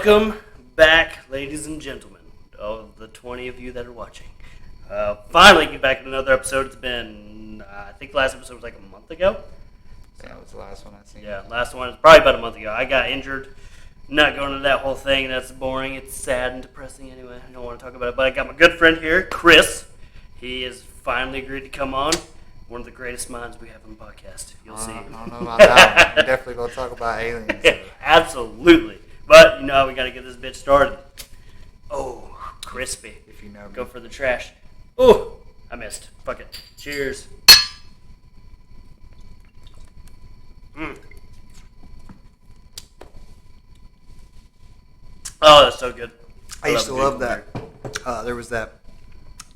Welcome back, ladies and gentlemen, of the 20 of you that are watching. Finally, get back in another episode. It's been, I think the last episode was like a month ago. So that was the last one I seen. Yeah, last one was probably about a month ago. I got injured. Not going into that whole thing. That's boring. It's sad and depressing anyway. I don't want to talk about it. But I got my good friend here, Chris. He has finally agreed to come on. One of the greatest minds we have on the podcast. You'll see. I don't know about that one. We're definitely going to talk about aliens. So. Absolutely. But, you know, we got to get this bitch started. Oh, crispy. If you know me. Go for the trash. Oh, I missed. Fuck it. Cheers. Mm. Oh, that's so good. I used to love that. There was that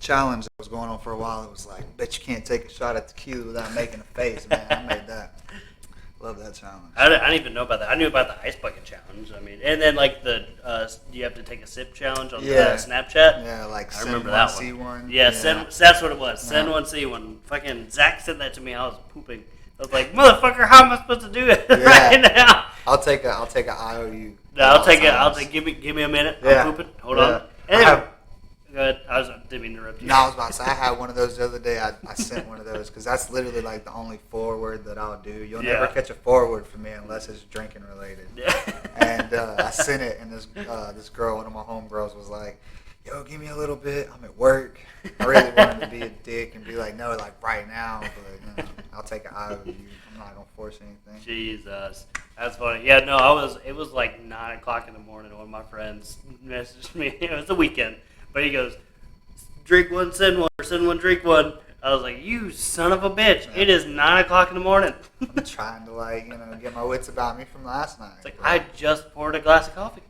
challenge that was going on for a while. It was like, bet you can't take a shot at tequila without making a face. Man, I made that. Love that challenge. I didn't even know about that. I knew about the ice bucket challenge. I mean, and then like the you have to take a sip challenge on Snapchat. Yeah, like I remember that one. C1. Yeah, that's what it was. Send one, see one. Fucking Zach sent that to me. I was pooping. I was like, motherfucker, how am I supposed to do it right now? I'll take a IOU. No, I'll take it. Give me a minute. Yeah. I'm pooping. Hold on. Anyway, good. Didn't mean to interrupt you. No, I was about to say, I had one of those the other day. I sent one of those because that's literally like the only forward that I'll do. You'll never catch a forward from me unless it's drinking related. Yeah. And I sent it, and this girl, one of my homegirls, was like, yo, give me a little bit. I'm at work. I really wanted to be a dick and be like, no, like right now, but I'll take an IOU. I'm not going to force anything. Jesus. That's funny. Yeah, no, it was like 9 o'clock in the morning. One of my friends messaged me. It was the weekend. But he goes, drink one, send one, or send one, drink one. I was like, you son of a bitch. Yeah. It is 9 o'clock in the morning. I'm trying to, get my wits about me from last night. It's like, I just poured a glass of coffee.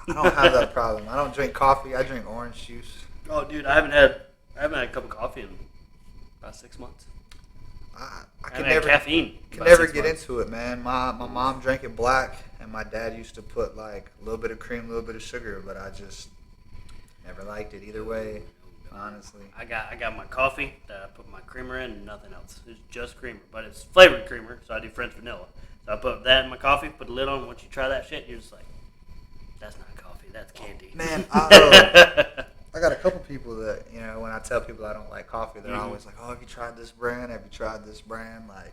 I don't have that problem. I don't drink coffee. I drink orange juice. Oh, dude, I haven't had a cup of coffee in about 6 months. I can never caffeine. Can never get into it, man. My mom drank it black, and my dad used to put like a little bit of cream, a little bit of sugar, but I just never liked it either way. Honestly, I got my coffee that I put my creamer in and nothing else. It's just creamer, but it's flavored creamer, so I do French vanilla. So I put that in my coffee, put the lid on. Once you try that shit, you're just like, that's not coffee, that's candy. Man, I got a couple people that, when I tell people I don't like coffee, they're always like, oh, have you tried this brand? Have you tried this brand? Like,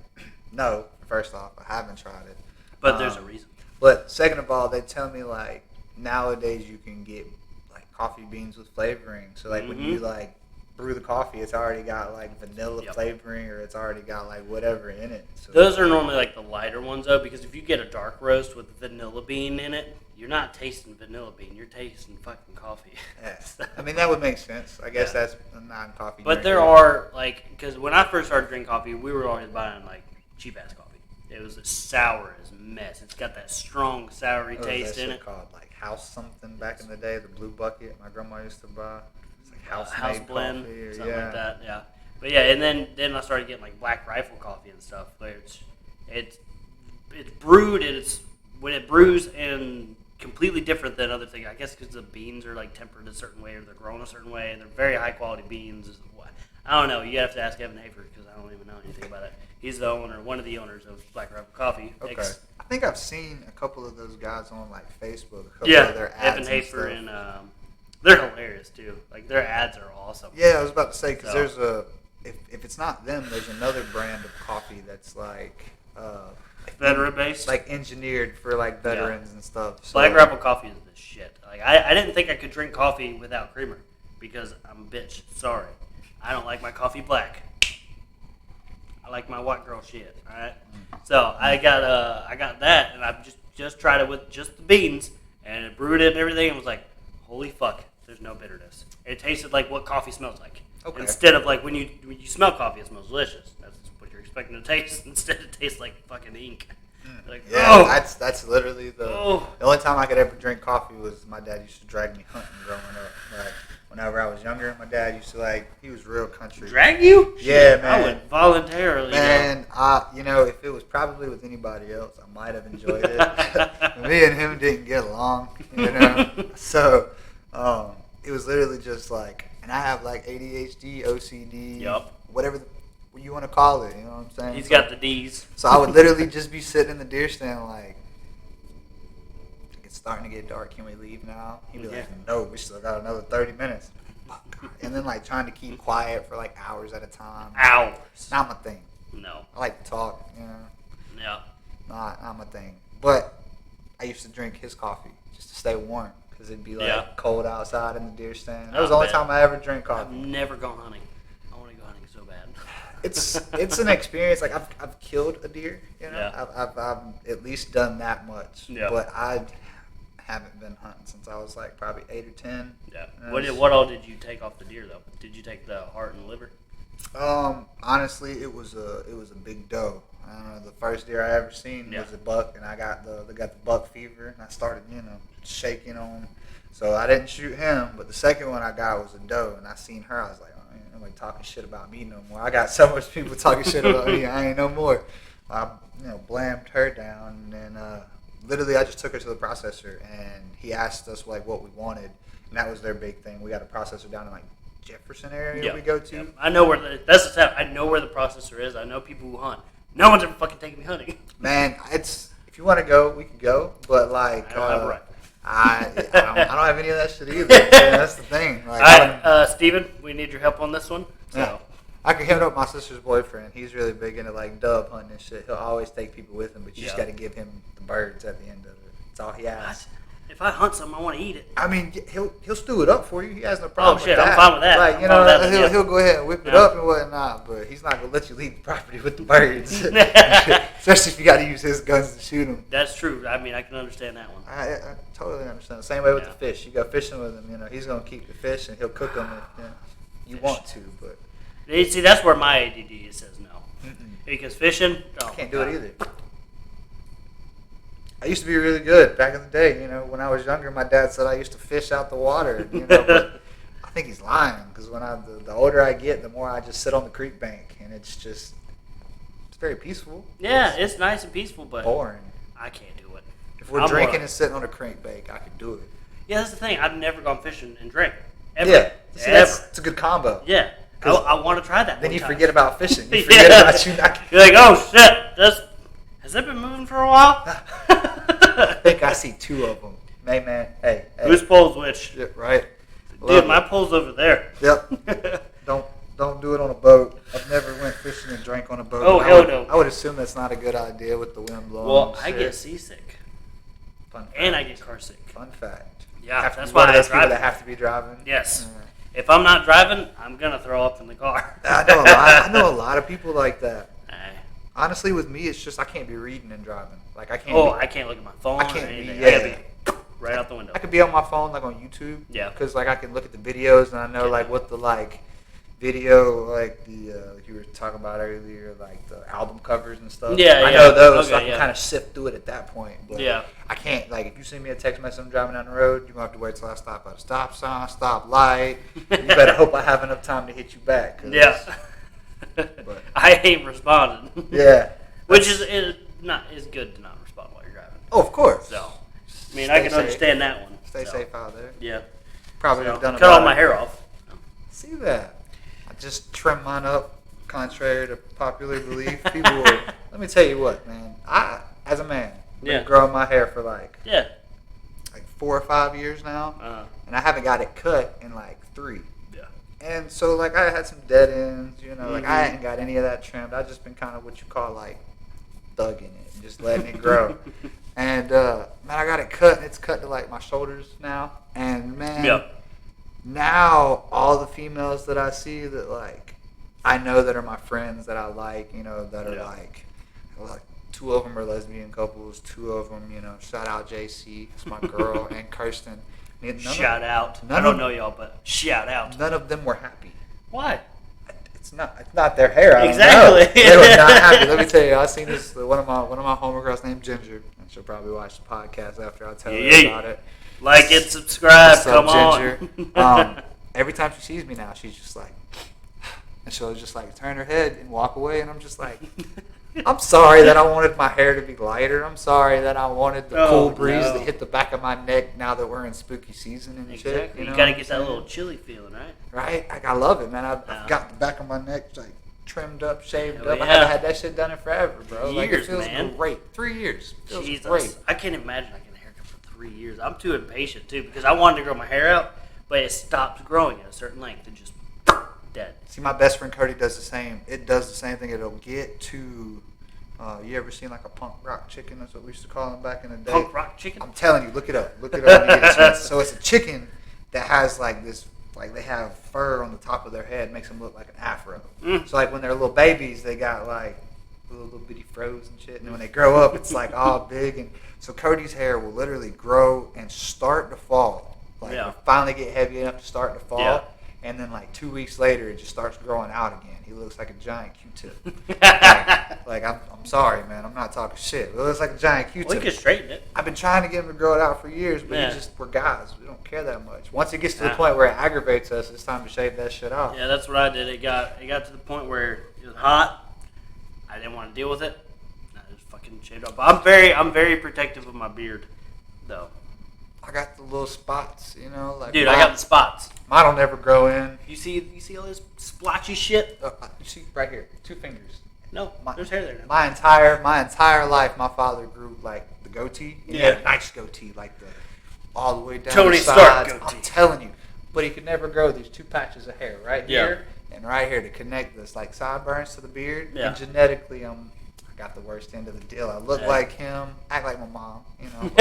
no, first off, I haven't tried it. But there's a reason. But second of all, they tell me, like, nowadays you can get, like, coffee beans with flavoring. So, like, when you, like, brew the coffee, it's already got, like, vanilla flavoring or it's already got, like, whatever in it. So those are normally, like, the lighter ones, though, because if you get a dark roast with vanilla bean in it, you're not tasting vanilla bean. You're tasting fucking coffee. Yeah. I mean, that would make sense. I guess that's a non-coffee But drink. there are, like, because when I first started drinking coffee, we were always buying, like, cheap-ass coffee. It was as sour as mess. It's got that strong, soury taste in it. Called, like, House something back in the day, the blue bucket my grandma used to buy. It's like House blend, coffee, something like that, yeah. But, yeah, and then I started getting, like, Black Rifle coffee and stuff, where it's brewed, when it brews and completely different than other things. I guess because the beans are like tempered a certain way or they're grown a certain way and they're very high quality beans. I don't know. You have to ask Evan Hafer because I don't even know anything about it. He's the owner, one of the owners of Black Rifle Coffee. Okay. I think I've seen a couple of those guys on like Facebook. Of their ads Evan Hafer and they're hilarious too. Like their ads are awesome. Yeah, I was about to say because there's if it's not them, there's another brand of coffee that's like. Veteran based, like engineered for like veterans and stuff. So. Black Rifle coffee is the shit. Like I didn't think I could drink coffee without creamer because I'm a bitch. Sorry, I don't like my coffee black. I like my white girl shit. All right, so I got that, and I just tried it with just the beans, and it brewed it and everything, and was like, holy fuck, there's no bitterness. It tasted like what coffee smells like. Okay. Instead of like when you smell coffee, it smells delicious. What you're expecting to taste. Instead, it tastes like fucking ink. Like, that's literally the only time I could ever drink coffee was my dad used to drag me hunting growing up. Like whenever I was younger, my dad used to he was real country. Drag you? Yeah, shit, man. I would voluntarily. Man, if it was probably with anybody else, I might have enjoyed it. Me and him didn't get along, So it was literally just like, and I have like ADHD, OCD, whatever you want to call it, you know what I'm saying? He's got the D's. So I would literally just be sitting in the deer stand like, starting to get dark. Can we leave now? He'd be Yeah. like, no, we still got another 30 minutes. And then like trying to keep quiet for like hours at a time. Hours. Not my thing. No. I like to talk, you know. Yeah. Not my thing. But I used to drink his coffee just to stay warm because it'd be like cold outside in the deer stand. That was the only time I ever drank coffee. I've never gone hunting. I want to go hunting so bad. It's an experience. Like I've killed a deer, you know. Yeah. I've at least done that much. Yeah. But I haven't been hunting since I was like probably 8 or 10. Yeah. What all did you take off the deer though? Did you take the heart and liver? Honestly, it was a big doe. The first deer I ever seen was a buck, and I got the buck fever, and I started shaking on. So I didn't shoot him, but the second one I got was a doe, and I seen her. I was like, oh, ain't nobody talking shit about me no more. I got so much people talking shit about me. I ain't no more. I blammed her down, and then literally I just took her to the processor, and he asked us like what we wanted, and that was their big thing. We got a processor down in like Jefferson area we go to. Yep. I know where I know where the processor is. I know people who hunt. No one's ever fucking taking me hunting. Man, if you want to go, we can go. But like, I don't have a rifle. I don't have any of that shit either. Yeah, that's the thing. Like, all right, Steven, we need your help on this one. So. Yeah. I could hit up my sister's boyfriend. He's really big into like dove hunting and shit. He'll always take people with him, but you just got to give him the birds at the end of it. That's all he asks. If I hunt something, I want to eat it. I mean, he'll stew it up for you. He has no problem. Oh shit, with that. I'm fine with that. Like he'll go ahead and whip it up and whatnot, but he's not gonna let you leave the property with the birds, especially if you got to use his guns to shoot them. That's true. I mean, I can understand that one. I totally understand. Same way with the fish. You go fishing with him. He's gonna keep the fish and he'll cook them if you want to. But see, that's where my ADD says no. Because fishing, I can't do it either. I used to be really good back in the day. When I was younger, my dad said I used to fish out the water. But I think he's lying because the older I get, the more I just sit on the creek bank, and it's very peaceful. Yeah, it's nice and peaceful, but boring. I can't do it. If we're drinking and sitting on a creek bank, I could do it. Yeah, that's the thing. I've never gone fishing and drink. Ever. Yeah, it's a good combo. Yeah, I want to try that. Then you forget about fishing. You forget about you not. You're like, oh shit, has it been moving for a while? I think I see 2 of them. Hey. Whose pole's which? Yeah, right. Dude, my pole's over there. Yep. Don't do it on a boat. I've never went fishing and drank on a boat. Oh, hell no. I would assume that's not a good idea with the wind blowing. Well, I get seasick. Fun fact. And I get car sick. Fun fact. Yeah, that's why I drive. People that have to be driving. Yes. If I'm not driving, I'm gonna throw up in the car. I know a lot of people like that. Aye. Honestly, with me, it's just I can't be reading and driving. Like I can't. I can't look at my phone. I can't or anything. be. I gotta be right out the window. I could be on my phone like on YouTube. Yeah. Because like I can look at the videos and I know like what the video like the like you were talking about earlier, like the album covers and stuff. Yeah, I know those, okay, so I can kind of sift through it at that point. But I can't, like, if you send me a text message, I'm driving down the road, you're going to have to wait till I stop at a stop sign, stop light. You better hope I have enough time to hit you back. Yeah. But I ain't responding. Yeah. Which is good to not respond while you're driving. Oh, of course. So, I mean, I can understand that one. Stay safe out there. Yeah. Probably have done cut all my hair off. See that? I just trim mine up, contrary to popular belief. People will, let me tell you what, man. I, as a man, been growing my hair for like 4 or 5 years now, and I haven't got it cut in like 3. Yeah. And so like I had some dead ends, like I hadn't got any of that trimmed. I just been kind of what you call like thugging it, and just letting it grow. And man, I got it cut, and it's cut to like my shoulders now. And man, now all the females that I see that like I know that are my friends that I like, that are like 2 of them are lesbian couples, 2 of them, shout out JC, it's my girl, and Kirsten. Shout out. I don't know y'all, but shout out. None of them were happy. Why? It's not their hair. Exactly. They were not happy. Let me tell you, I seen this. One of my homegirls named Ginger, and she'll probably watch the podcast after I tell her about it. Like and subscribe. Come on, Ginger. Every time she sees me now, she's just like, and she'll just like turn her head and walk away, and I'm just like, I'm sorry that I wanted my hair to be lighter. I'm sorry that I wanted the cool breeze to hit the back of my neck now that we're in spooky season and shit. You gotta get that little chilly feeling, right? Right? Like, I love it, man. I've got the back of my neck like trimmed up, shaved up. I haven't had that shit done in forever, bro. Years, like, it feels man. Great. 3 years. Feels Jesus. great. I can't imagine I getting a haircut for 3 years. I'm too impatient too because I wanted to grow my hair out, but it stops growing at a certain length and just dead. See, my best friend Cody does the same. It does the same thing. It'll get to. You ever seen like a punk rock chicken? That's what we used to call them back in the day. Punk rock chicken? I'm telling you, look it up. Look it up. So it's a chicken that has like this, like they have fur on the top of their head, makes them look like an afro. So like when they're little babies, they got like little bitty froze and shit. And then when they grow up, it's like all big. And so Cody's hair will literally grow and start to fall. Like it'll finally get heavy enough to start to fall. Yeah. And then like 2 weeks later, it just starts growing out again. He looks like a giant Q-tip. like I'm sorry, man. I'm not talking shit. It looks like a giant Q-tip. Well, you can straighten it. I've been trying to get him to grow it out for years, but we're guys. We don't care that much. Once it gets to the point where it aggravates us, it's time to shave that shit off. Yeah, that's what I did. It got to the point where it was hot. I didn't want to deal with it. I just fucking shaved off. I'm very protective of my beard, though. I got the little spots, you know, like dude. I got the spots. Mine will never grow in. You see all this splotchy shit? You see right here, 2 fingers. No, there's hair there now. My entire life, my father grew like the goatee. He had a nice goatee, like the all the way down Tony the sides. Stark goatee. I'm telling you, but he could never grow these 2 patches of hair right here and right here to connect this like sideburns to the beard. Yeah. And genetically, I got the worst end of the deal. I look like him, act like my mom. You know,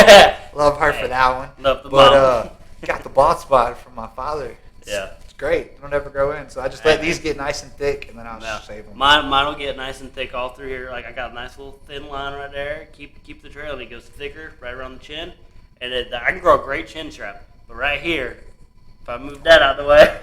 love her for that one. Love the mom. Got the bald spot from my father. It's great. It'll never grow in. So I just let these get nice and thick, and then I'll shave them. Mine will get nice and thick all through here. Like I got a nice little thin line right there. Keep the trail, and it goes thicker right around the chin. And I can grow a great chin strap. But right here, if I move that out of the way,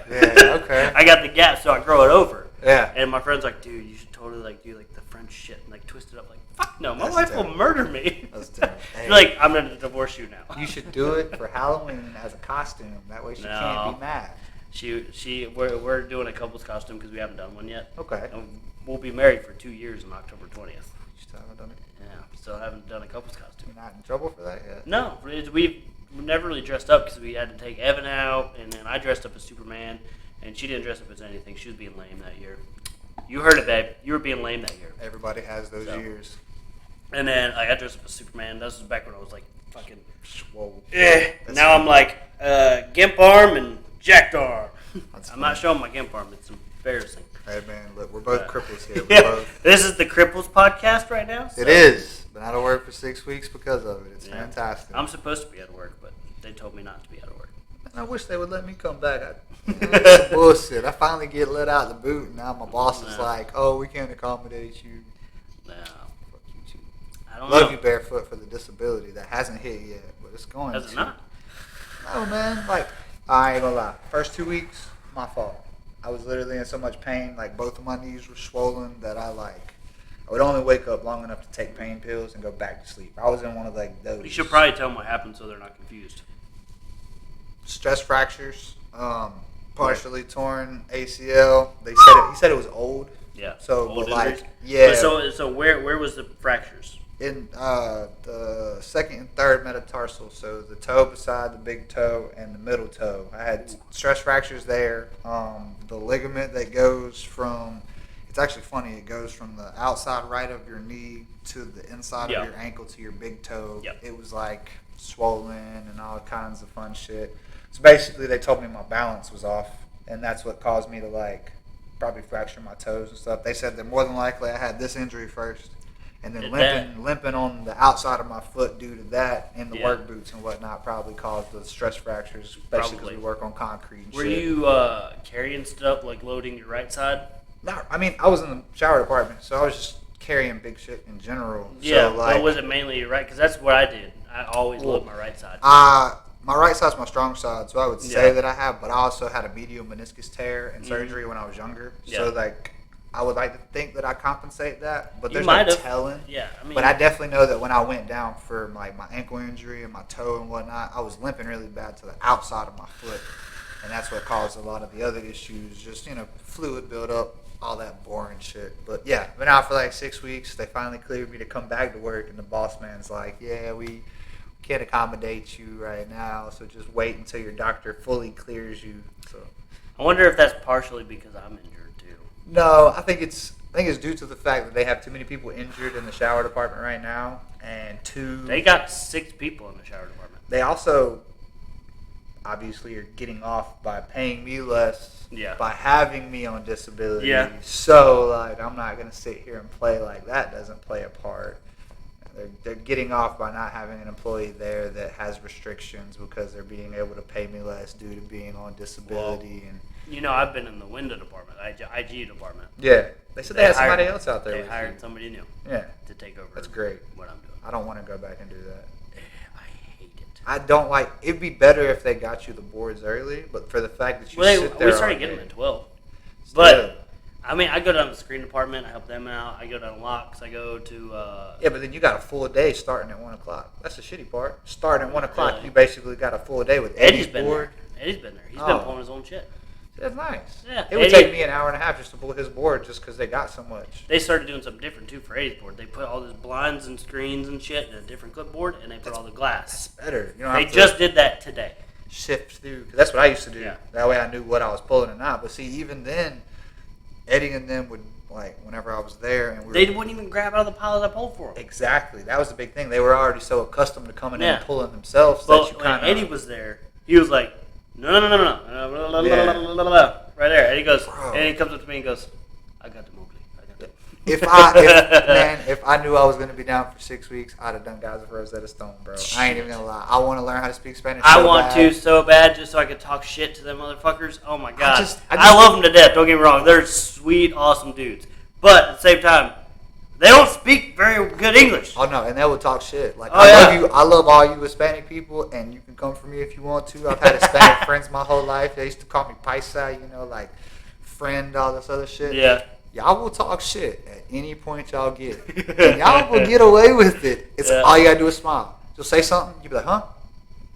okay. I got the gap, so I grow it over. Yeah. And my friend's like, dude, you should totally like do like the French shit and like twist it up. Like, fuck no, my wife will murder me. That's terrible. She's like, I'm gonna divorce you now. You should do it for Halloween as a costume. That way she can't be mad. We're doing a couple's costume because we haven't done one yet. Okay. And we'll be married for 2 years on October 20th. You still haven't done it? Yeah, still haven't done a couple's costume. You're not in trouble for that yet? No, we've never really dressed up because we had to take Evan out, and then I dressed up as Superman, and she didn't dress up as anything. She was being lame that year. You heard it, babe. You were being lame that year. Everybody has those years. And then I got dressed up as Superman. This was back when I was like fucking swole. Now I'm like gimp arm and jacked arm. I'm not showing my gimp arm. It's embarrassing. Hey man, look, we're both cripples here. This is the Cripples podcast right now. So. It is. Been out of work for 6 weeks because of it. It's fantastic. I'm supposed to be out of work, but they told me not to be out of work. And I wish they would let me come back. That's bullshit. I finally get let out the boot, and now my boss is like, "Oh, we can't accommodate you." No. Fuck you too. I don't Love know. you, Barefoot, for the disability that hasn't hit yet, but it's going to. Has it not? No, man. Like, I ain't gonna lie. First 2 weeks, my fault. I was literally in so much pain. Like, both of my knees were swollen that I would only wake up long enough to take pain pills and go back to sleep. I was in one of like those. You should probably tell them what happened so they're not confused. Stress fractures, partially torn ACL. He said it was old. Yeah. So, old but injuries? yeah. So where was the fractures? In the second and third metatarsal, so the toe beside the big toe and the middle toe. I had stress fractures there. The ligament that goes from, it's actually funny, it goes from the outside right of your knee to the inside of your ankle to your big toe. Yep. It was like swollen and all kinds of fun shit. So basically they told me my balance was off, and that's what caused me to probably fracture my toes and stuff. They said that more than likely I had this injury first. And then limping on the outside of my foot due to that, and the work boots and whatnot probably caused the stress fractures, especially because we work on concrete and Were shit. you carrying stuff, like loading your right side? No, I mean, I was in the shower department, so I was just carrying big shit in general. Yeah, so, but was it mainly your right? Because that's what I did. I always load my right side. My right side's my strong side, so I would say that I have, but I also had a medial meniscus tear and surgery when I was younger. So, I would like to think that I compensate that, but there's no telling. Yeah, I mean, but I definitely know that when I went down for my ankle injury and my toe and whatnot, I was limping really bad to the outside of my foot, and that's what caused a lot of the other issues. Just fluid buildup, all that boring shit. But yeah, been out for 6 weeks. They finally cleared me to come back to work, and the boss man's like, "Yeah, we can't accommodate you right now, so just wait until your doctor fully clears you." So I wonder if that's partially because I'm injured. No, I think it's due to the fact that they have too many people injured in the shower department right now, and they got 6 people in the shower department. they also obviously are getting off by paying me less by having me on disability. Yeah. So, like, I'm not going to sit here and play like that doesn't play a part. They're getting off by not having an employee there that has restrictions because they're being able to pay me less due to being on disability. Well, you know, I've been in the window department, IG department. Yeah. They said they had somebody else out there. They hired somebody new to take over. That's great. What I'm doing. I don't want to go back and do that. I hate it. I don't like. It'd be better if they got you the boards early, but for the fact that you sit there, we started getting them at 12. But I mean, I go down to the screen department. I help them out. I go down to locks. I go to. Yeah, but then you got a full day starting at 1 o'clock. That's the shitty part. Starting at 1 o'clock, you basically got a full day with Eddie's board. Eddie's been there. He's been pulling his own shit. That's nice. Yeah, it would take me an hour and a half just to pull his board just because they got so much. They started doing something different, too, for Eddie's board. They put all these blinds and screens and shit in a different clipboard, and they put all the glass. That's better. You don't they just did that today. Shift through. Cause that's what I used to do. Yeah. That way I knew what I was pulling and not. But see, even then, Eddie and them would, like, whenever I was there. And they wouldn't even grab out of the pile that I pulled for them. Exactly. That was the big thing. They were already so accustomed to coming in and pulling themselves. Well, when Eddie was there, he was like, no. Right there. And he goes, and he comes up to me and goes, I got the Oakley. I got the If I knew I was going to be down for 6 weeks, I'd have done Guys of Rosetta Stone, bro. I ain't even going to lie. I want to learn how to speak Spanish. I want to so bad just so I could talk shit to them motherfuckers. Oh my God. I love them to death. Don't get me wrong. They're sweet, awesome dudes. But at the same time, they don't speak very good English. Oh, no, and they will talk shit. Like, I love you. I love all you Hispanic people, and you can come for me if you want to. I've had Hispanic friends my whole life. They used to call me paisa, you know, like friend, all this other shit. Yeah. Y'all will talk shit at any point y'all get. And y'all will get away with it. It's all you got to do is smile. You'll say something, you'll be like, huh?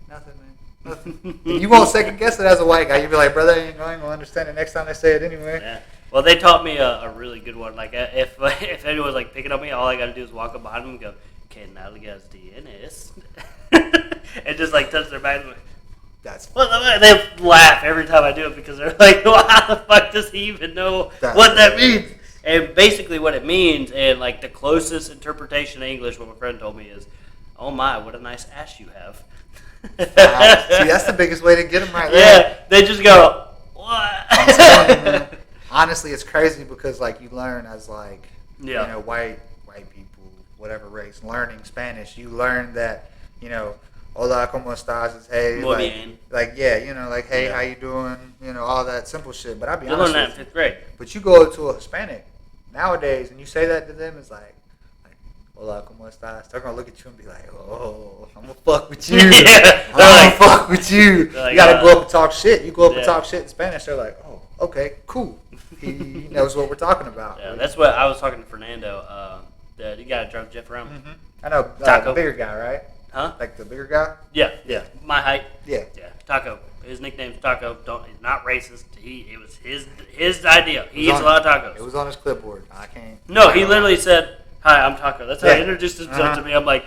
Nothing, man. Nothing. And you won't second guess it as a white guy. You'll be like, brother, I ain't going to understand it next time they say it anyway. Yeah. Well, they taught me a really good one. Like, if anyone's like picking on me, all I got to do is walk up behind them and go, "Que nalgas tienes?" and just like touch their back. They laugh every time I do it because they're like, well, "How the fuck does he even know what that means?" And basically, what it means, and like the closest interpretation of English, what my friend told me is, "Oh my, what a nice ass you have." See, that's the biggest way to get them right there. Yeah, they just go, "What?" I'm telling you, man. Honestly, it's crazy because, like, you learn as, like, you know, white people, whatever race, learning Spanish, you learn that, you know, hola, ¿cómo estás? Is hey, like, yeah, you know, like, hey, how you doing? You know, all that simple shit. But I'll be honest with you. 5th grade. But you go to a Hispanic nowadays and you say that to them, it's like, hola, ¿cómo estás? They're going to look at you and be like, oh, I'm going to fuck with you. I'm going to fuck with you. Like, you got to go up and talk shit. You go up and talk shit in Spanish, they're like, oh, okay, cool. He knows what we're talking about. Yeah, that's what I was talking to Fernando, the guy that drove Jeff around. Mm-hmm. I know, the bigger guy, right? Huh? Like the bigger guy? Yeah. My height. Yeah. Taco. His nickname's Taco. He's not racist. It was his idea. He eats a lot of tacos. It was on his clipboard. I can't. No, he literally said, "Hi, I'm Taco." That's how he introduced himself to me. I'm like,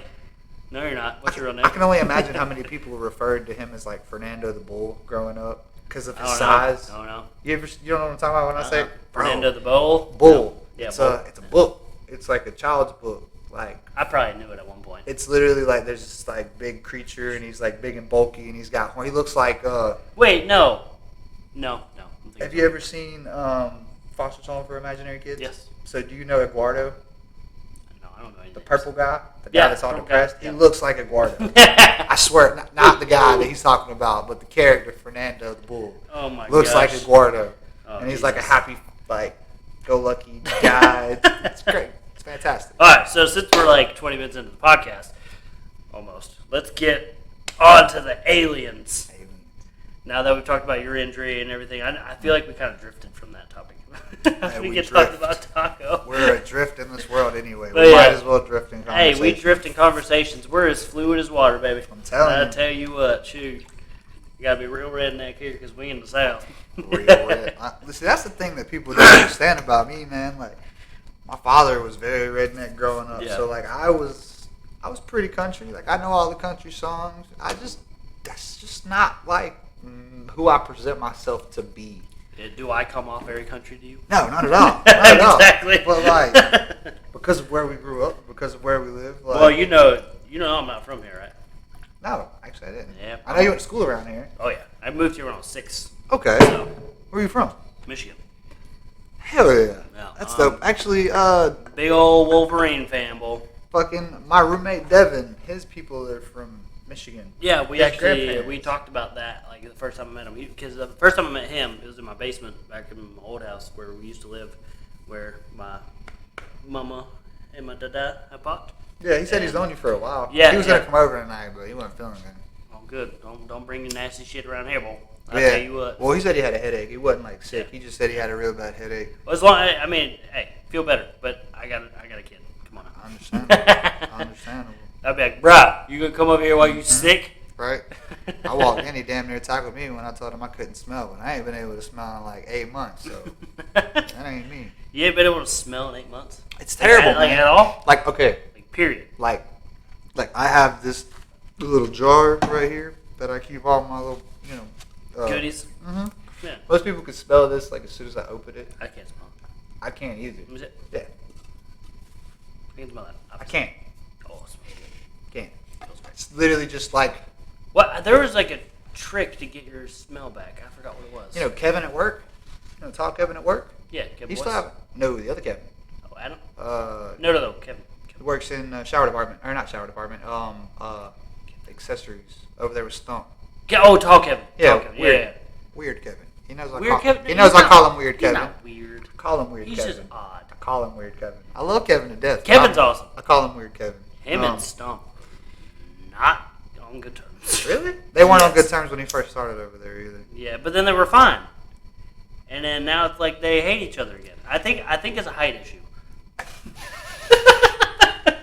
"No, you're not. What's your real name?" I can only imagine how many people referred to him as like Fernando the Bull growing up. Because of his size. I don't know. You don't know what I'm talking about when I say Fernando the Bull? Bull. No. Yeah, it's a book. It's like a child's book. Like I probably knew it at one point. It's literally like there's this like big creature and he's like big and bulky and he looks like Wait, no. Have you ever seen Foster's Home for Imaginary Kids? Yes. So do you know Eduardo? No, I don't know anything. The purple guy? The guy that's all depressed? Yeah. He looks like Eduardo. I swear, not the guy that he's talking about, but the character, Fernando the Bull. Oh my god. Looks like Eduardo. And he's like a happy, like, go-lucky guy. It's great. It's fantastic. Alright, so since we're like 20 minutes into the podcast, almost, let's get on to the aliens. Now that we've talked about your injury and everything, I feel like we kind of drifted from that topic. we can talk about Taco. We're adrift in this world anyway. We might as well drift in conversations. Hey, we drift in conversations. We're as fluid as water, baby. I'm telling you. I tell you what, shoot. You got to be real redneck here because we in the South. Real red. Listen, that's the thing that people don't understand about me, man. Like, my father was very redneck growing up. Yeah. So, like, I was pretty country. Like, I know all the country songs. That's just not, like, who I present myself to be. Do I come off very country to you? No, not at all. Not at all. Exactly. But like, because of where we grew up, because of where we live. Like, well, you know, I'm not from here, right? No, actually I didn't. Yeah. I know you went to school around here. Oh, yeah. I moved here when I was 6. Okay. So, Where are you from? Michigan. Hell yeah. Yeah, That's dope. Actually, big old Wolverine fan, boy. fucking my roommate Devin, his people are from Michigan. Yeah, we His actually grandparents. we talked about that like the first time I met him. Because the first time I met him, it was in my basement back in my old house where we used to live, where my mama and my dada had bought. Yeah, he said he's known you for a while. Yeah, He was yeah. gonna come over tonight, but he wasn't feeling good. Oh, good. Don't bring your nasty shit around here, boy. I'll Yeah. tell you what. Well, he said he had a headache. He wasn't like sick. Yeah. He just said he had a real bad headache. Well, as long, I mean, hey, feel better. But I got a kid. Come on. Understandable. Understandable. I'd be like, bruh, you gonna come over here while you sick? Right? I walked in, he damn near tackled me when I told him I couldn't smell, but I ain't been able to smell in like 8 months, so that ain't me. You ain't been able to smell in 8 months? It's terrible, like man. at all? Like, okay, Like, period. like I have this little jar right here that I keep all my little, Goodies? Mm-hmm. Yeah. Most people can smell this like as soon as I open it. I can't smell it. I can't either. Is it? Yeah, I can smell that. I can't. Oh, it smells good. Can't. It smells great. It's literally just like, What? There was like a trick to get your smell back. I forgot what it was. Kevin at work. Tall Kevin at work. Yeah, Kevin. He He still have no, the other Kevin. Oh, Adam? Uh, No, Kevin. He works in shower department, or not shower department. Accessories over there with Stump. Tall Kevin. Yeah, Tall Kevin. weird. Yeah. Weird Kevin. He knows Weird Kevin? He knows He's I call him Weird He's Kevin. not weird. I call him Weird He's Kevin. just odd. I call him Weird Kevin. I love Kevin to death. Kevin's awesome. I call him Weird Kevin. Him and Stump, not on good terms. Really? They weren't on Yes. good terms when he first started over there either. Yeah, but then they were fine, and then now it's like they hate each other again. I think it's a height issue.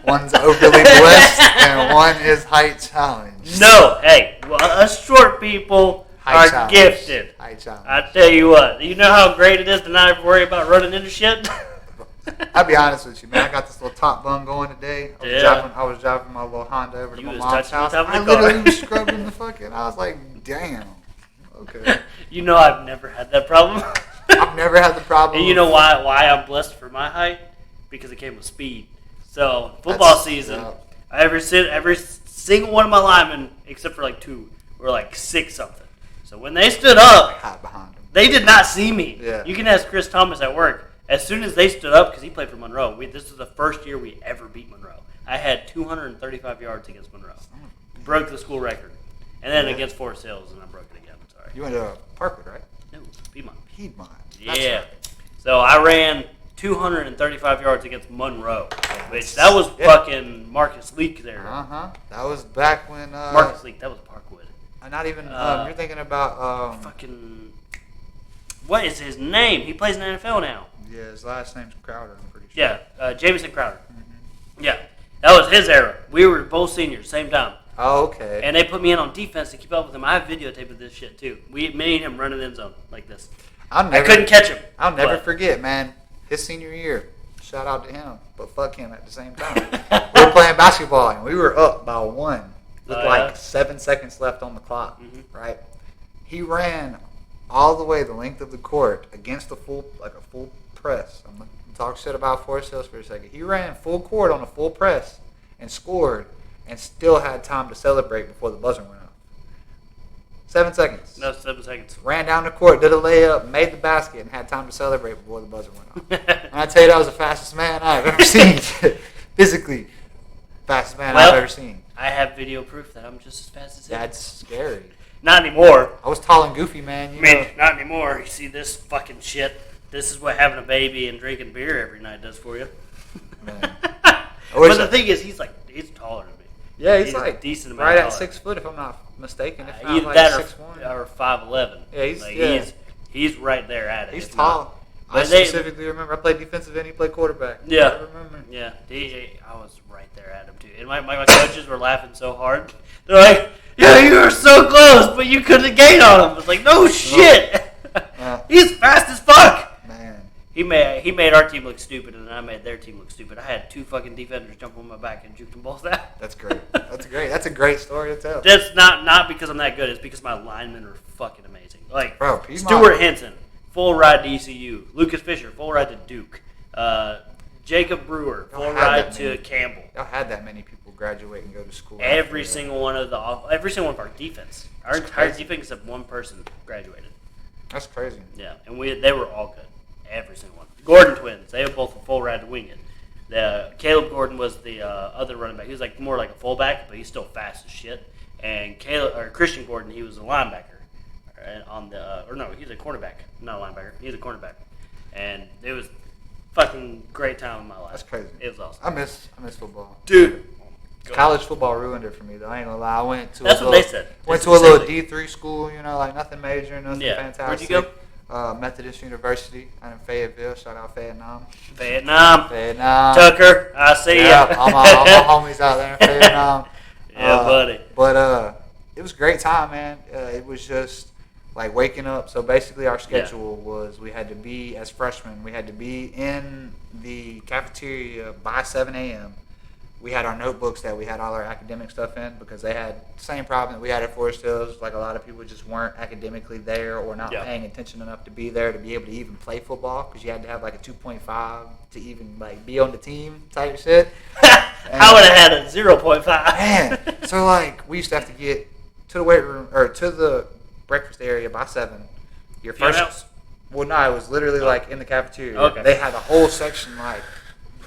One's overly blessed and one is height challenged. No, hey, well, us short people Height are challenge. gifted. Height challenge. I tell you what, you know how great it is to not have to worry about running into shit. I'll be honest with you, man. I got this little top bun going today. I was driving my little Honda over to You my was mom's touching the house. top of I the car. literally was scrubbing the fucking. I was like, damn. Okay. You know I've never had that problem. I've never had the problem. And you know why I'm blessed for my height? Because it came with speed. So football season, every single one of my linemen, except for like 2, were like 6 something. So when they stood up, hot behind them. they did not see me. Yeah. You can ask Chris Thomas at work. As soon as they stood up, because he played for Monroe, this was the first year we ever beat Monroe. I had 235 yards against Monroe. Broke the school record. And then against Forest Hills, and I broke it again. Sorry. You went to Parkwood, right? No, Piedmont. Piedmont. Yeah. So I ran 235 yards against Monroe, which that was fucking Marcus Leak there. That was back when. Marcus Leak, that was Parkwood. Not even. You're thinking about. Fucking. What is his name? He plays in the NFL now. Yeah, his last name's Crowder. I'm pretty sure. Yeah, Jamison Crowder. Mm-hmm. Yeah, that was his era. We were both seniors, same time. Oh, okay. And they put me in on defense to keep up with him. I have videotape of this shit too. Me and him running end zone like this. I couldn't catch him. I'll never forget, man. His senior year. Shout out to him, but fuck him at the same time. We were playing basketball and we were up by 1 with like 7 seconds left on the clock. Mm-hmm. Right? He ran all the way the length of the court against a full press. I'm gonna talk shit about Forest Hills for a second. He ran full court on a full press and scored, and still had time to celebrate before the buzzer went off. 7 seconds. No, 7 seconds. Ran down the court, did a layup, made the basket, and had time to celebrate before the buzzer went off. And I tell you, that was the fastest man I've ever seen. Physically, fastest man I've ever seen. I have video proof that I'm just as fast as him. That's scary. Not anymore. I was tall and goofy, man. You know. Not anymore. You see this fucking shit. This is what having a baby and drinking beer every night does for you. Man. But the thing is, he's taller than me. Yeah, he's like decent amount right at taller. 6 foot, if I'm not mistaken. If not, Either like that 6'1". or 5'11". Yeah, he's right there at it. He's It's tall. But I specifically remember I played defensive end, he played quarterback. Yeah. I remember. Yeah, I was right there at him too. And my coaches were laughing so hard. They're like, "Yeah, you were so close, but you couldn't gain on him." It's like, no shit. Yeah. He's fast as fuck. Man. He made our team look stupid, and I made their team look stupid. I had 2 fucking defenders jump on my back and juke them both out. That's great. That's a great story to tell. That's not because I'm that good. It's because my linemen are fucking amazing. Like, Bro, Piedmont. Stuart Henson, full ride to ECU. Lucas Fisher, full ride to Duke. Jacob Brewer, full ride to Campbell. Y'all had that many people graduate and go to school. Every single one of our defense. Our entire defense except one person graduated. That's crazy. Yeah, and they were all good. Every single one. Gordon twins. They were both a full ride to wing it. Caleb Gordon was the other running back. He was like more like a fullback, but he's still fast as shit. And Christian Gordon, he was a linebacker. He's a cornerback, not a linebacker. He's a cornerback. And it was fucking great time in my life. That's crazy. It was awesome. I miss football. Dude. College football ruined it for me, though. I ain't gonna lie. I went to Went to a little D3 school, like nothing major, nothing fantastic. Where'd you go? Methodist University out in Fayetteville. Shout out Vietnam. Tucker, I see ya. All my homies out there in Vietnam. Yeah, buddy. But it was a great time, man. It was just like waking up. So basically our schedule was we had to be, as freshmen, we had to be in the cafeteria by 7 a.m. We had our notebooks that we had all our academic stuff in because they had the same problem that we had at Forest Hills. Like a lot of people just weren't academically there or not paying attention enough to be there to be able to even play football because you had to have like a 2.5 to even like be on the team type shit. I would have had a 0.5. Man, so like we used to have to get to the weight room or to the breakfast area by 7. Your first house? Well, no, it was literally like in the cafeteria. Okay. They had a whole section like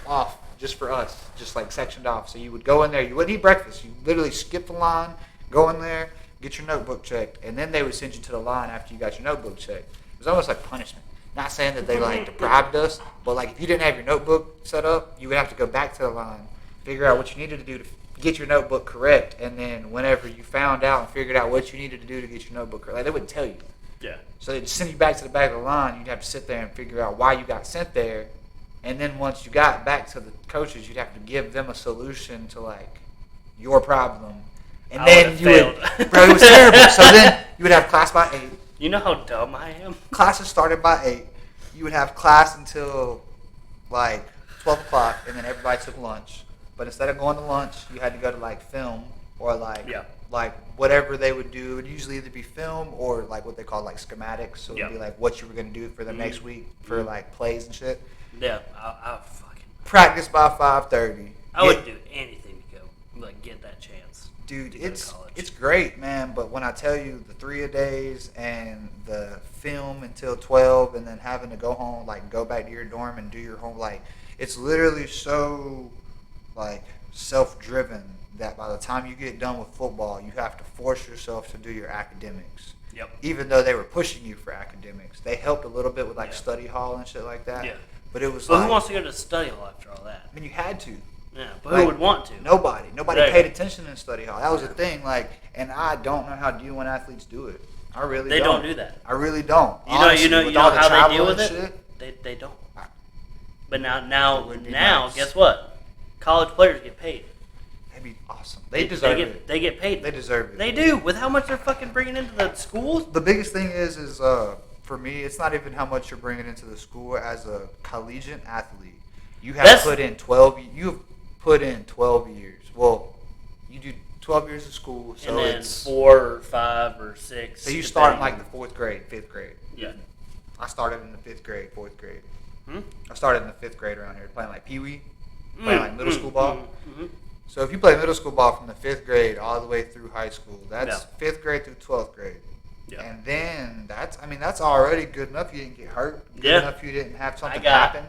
off just for us, just like sectioned off. So you would go in there, you wouldn't eat breakfast. You literally skip the line, go in there, get your notebook checked, and then they would send you to the line after you got your notebook checked. It was almost like punishment. Not saying that they like deprived us, but like if you didn't have your notebook set up, you would have to go back to the line, figure out what you needed to do to get your notebook correct, and then whenever you found out and figured out what you needed to do to get your notebook correct, like they wouldn't tell you. Yeah. So they'd send you back to the back of the line. You'd have to sit there and figure out why you got sent there. And then once you got back to the coaches, you'd have to give them a solution to like your problem. And then you would, bro, it was terrible. So then you would have class by 8. You know how dumb I am? Classes started by 8. You would have class until like 12 o'clock, and then everybody took lunch. But instead of going to lunch, you had to go to like film or like whatever they would do. It would usually either be film or like what they call like schematics. So it would be like what you were going to do for the next week for like plays and shit. Yeah, I fucking practice by 5:30. I would do anything to go like get that chance. Dude, it's great, man. But when I tell you the 3-a-days and the film until 12, and then having to go home, like go back to your dorm and do your home, like it's literally so like self-driven that by the time you get done with football, you have to force yourself to do your academics. Yep. Even though they were pushing you for academics, they helped a little bit with like study hall and shit like that. Yeah. But it was who wants to go to study hall after all that? I mean, you had to. Yeah, but who would want to? Nobody paid attention in study hall. That was the thing. Like, and I don't know how D1 athletes do it. I really don't. They don't do that. I really don't. You know how they deal with it? They don't. But now, guess what? College players get paid. That'd be awesome. They deserve it. They get paid. They deserve it. They do. With how much they're fucking bringing into the schools. The biggest thing is for me, it's not even how much you're bringing into the school. As a collegiate athlete, you have put in 12. You've put in 12 years. Well, you do 12 years of school, so and then it's 4 or 5 or 6. So you start in like the 4th grade, 5th grade. Yeah. I started in the 5th grade, 4th grade. I started in the 5th grade around here, playing like pee-wee, playing like middle school ball. Mm-hmm. So if you play middle school ball from the 5th grade all the way through high school, that's 5th grade through 12th grade. Yeah. And then that's already good enough. You didn't get hurt. Good enough you didn't have something happen.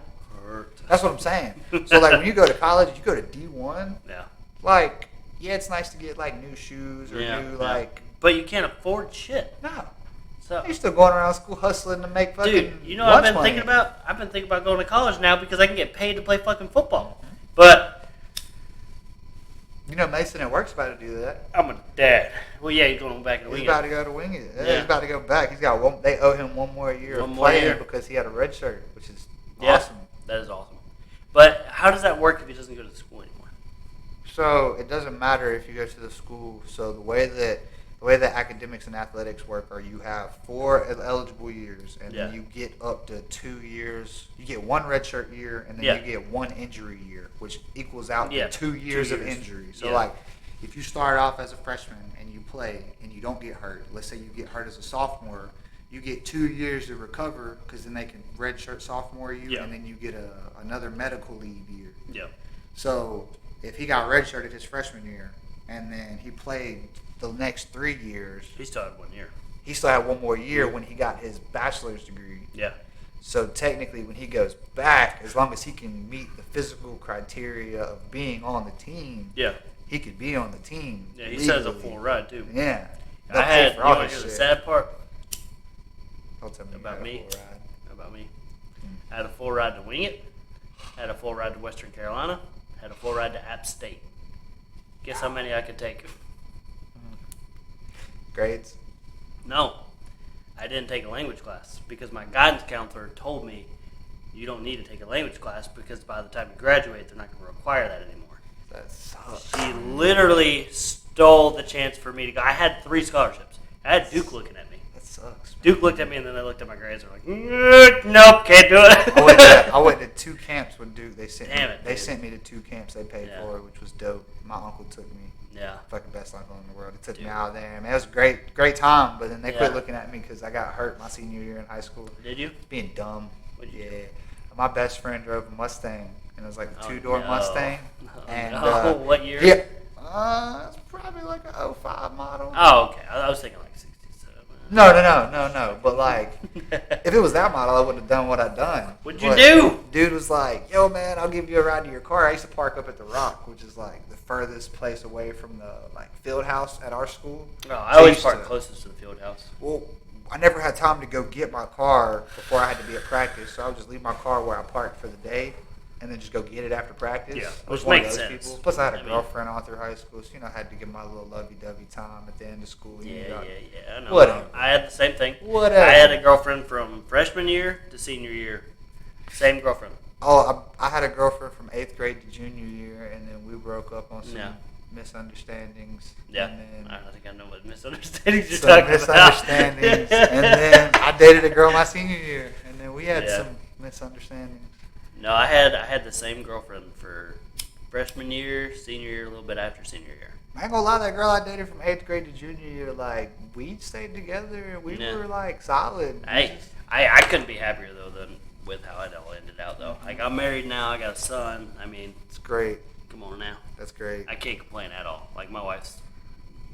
Hurt. That's what I'm saying. So like when you go to college, you go to D1. Yeah. Like it's nice to get like new shoes or new like. But you can't afford shit. No. So you're still going around school hustling to make fucking. Dude, you know what I've been thinking about? I've been thinking about going to college now because I can get paid to play fucking football. But. You know Mason at work's about to do that. I'm a dad. Well, yeah, he's going back to wing it. He's about to go to wing it. Yeah. He's about to go back. He's got one. They owe him one more year of playing because he had a red shirt, which is awesome. That is awesome. But how does that work if he doesn't go to school anymore? So it doesn't matter if you go to the school. So the way that academics and athletics work are you have 4 eligible years, and then you get up to 2 years. You get 1 redshirt year, and then you get 1 injury year, which equals out to 2 years of injury. So like, if you start off as a freshman and you play and you don't get hurt, let's say you get hurt as a sophomore, you get 2 years to recover because then they can redshirt sophomore you, and then you get another medical leave year. Yeah. So if he got redshirted his freshman year, and then he played the next 3 years. He still had 1 year. He still had one more year when he got his bachelor's degree. Yeah. So technically, when he goes back, as long as he can meet the physical criteria of being on the team, yeah, he could be on the team. Yeah, he says a full ride too. Yeah. I had. You want to hear the sad part? Don't tell me about me. About me. Hmm. I had a full ride to Wing It. Had a full ride to Western Carolina. Had a full ride to App State. Guess how many I could take? Grades? No. I didn't take a language class because my guidance counselor told me you don't need to take a language class because by the time you graduate, they're not going to require that anymore. That sucks. She literally stole the chance for me to go. I had 3 scholarships. I had Duke looking at me. That sucks. Man. Duke looked at me and then they looked at my grades and were like, nope, can't do it. I went to 2 camps with Duke. They sent me to 2 camps they paid for, which was dope. My uncle took me. Yeah. Fucking best uncle in the world. He took me out there. Man, it was a great time. But then they quit looking at me because I got hurt my senior year in high school. Did you? Being dumb. What'd you do? My best friend drove a Mustang, and it was like a 2-door Mustang. And what year? Yeah, it's probably like a 05 model. Oh, okay. I was thinking like 67. No. But like, if it was that model, I wouldn't have done what I'd done. What'd you do? Dude was like, "Yo, man, I'll give you a ride to your car." I used to park up at the Rock, which is like the furthest place away from the field house at our school. No, I always park closest to the field house. Well, I never had time to go get my car before I had to be at practice, so I would just leave my car where I parked for the day, and then just go get it after practice. Yeah, which makes sense. People. Plus, I had a girlfriend all through high school, so I had to get my little lovey-dovey time at the end of school. Yeah. I know. Whatever. I had the same thing. Whatever. I had a girlfriend from freshman year to senior year. Same girlfriend. Oh, I had a girlfriend from 8th grade to junior year, and then we broke up on some misunderstandings. Yeah, and then I think I know what misunderstandings you're talking misunderstandings, and then I dated a girl my senior year, and then we had some misunderstandings. No, I had the same girlfriend for freshman year, senior year, a little bit after senior year. I ain't gonna lie, that girl I dated from 8th grade to junior year, we stayed together, and we were solid. I couldn't be happier though than with how it all ended out though. I got married now, I got a son. I mean, it's great. Come on now. That's great. I can't complain at all. My wife's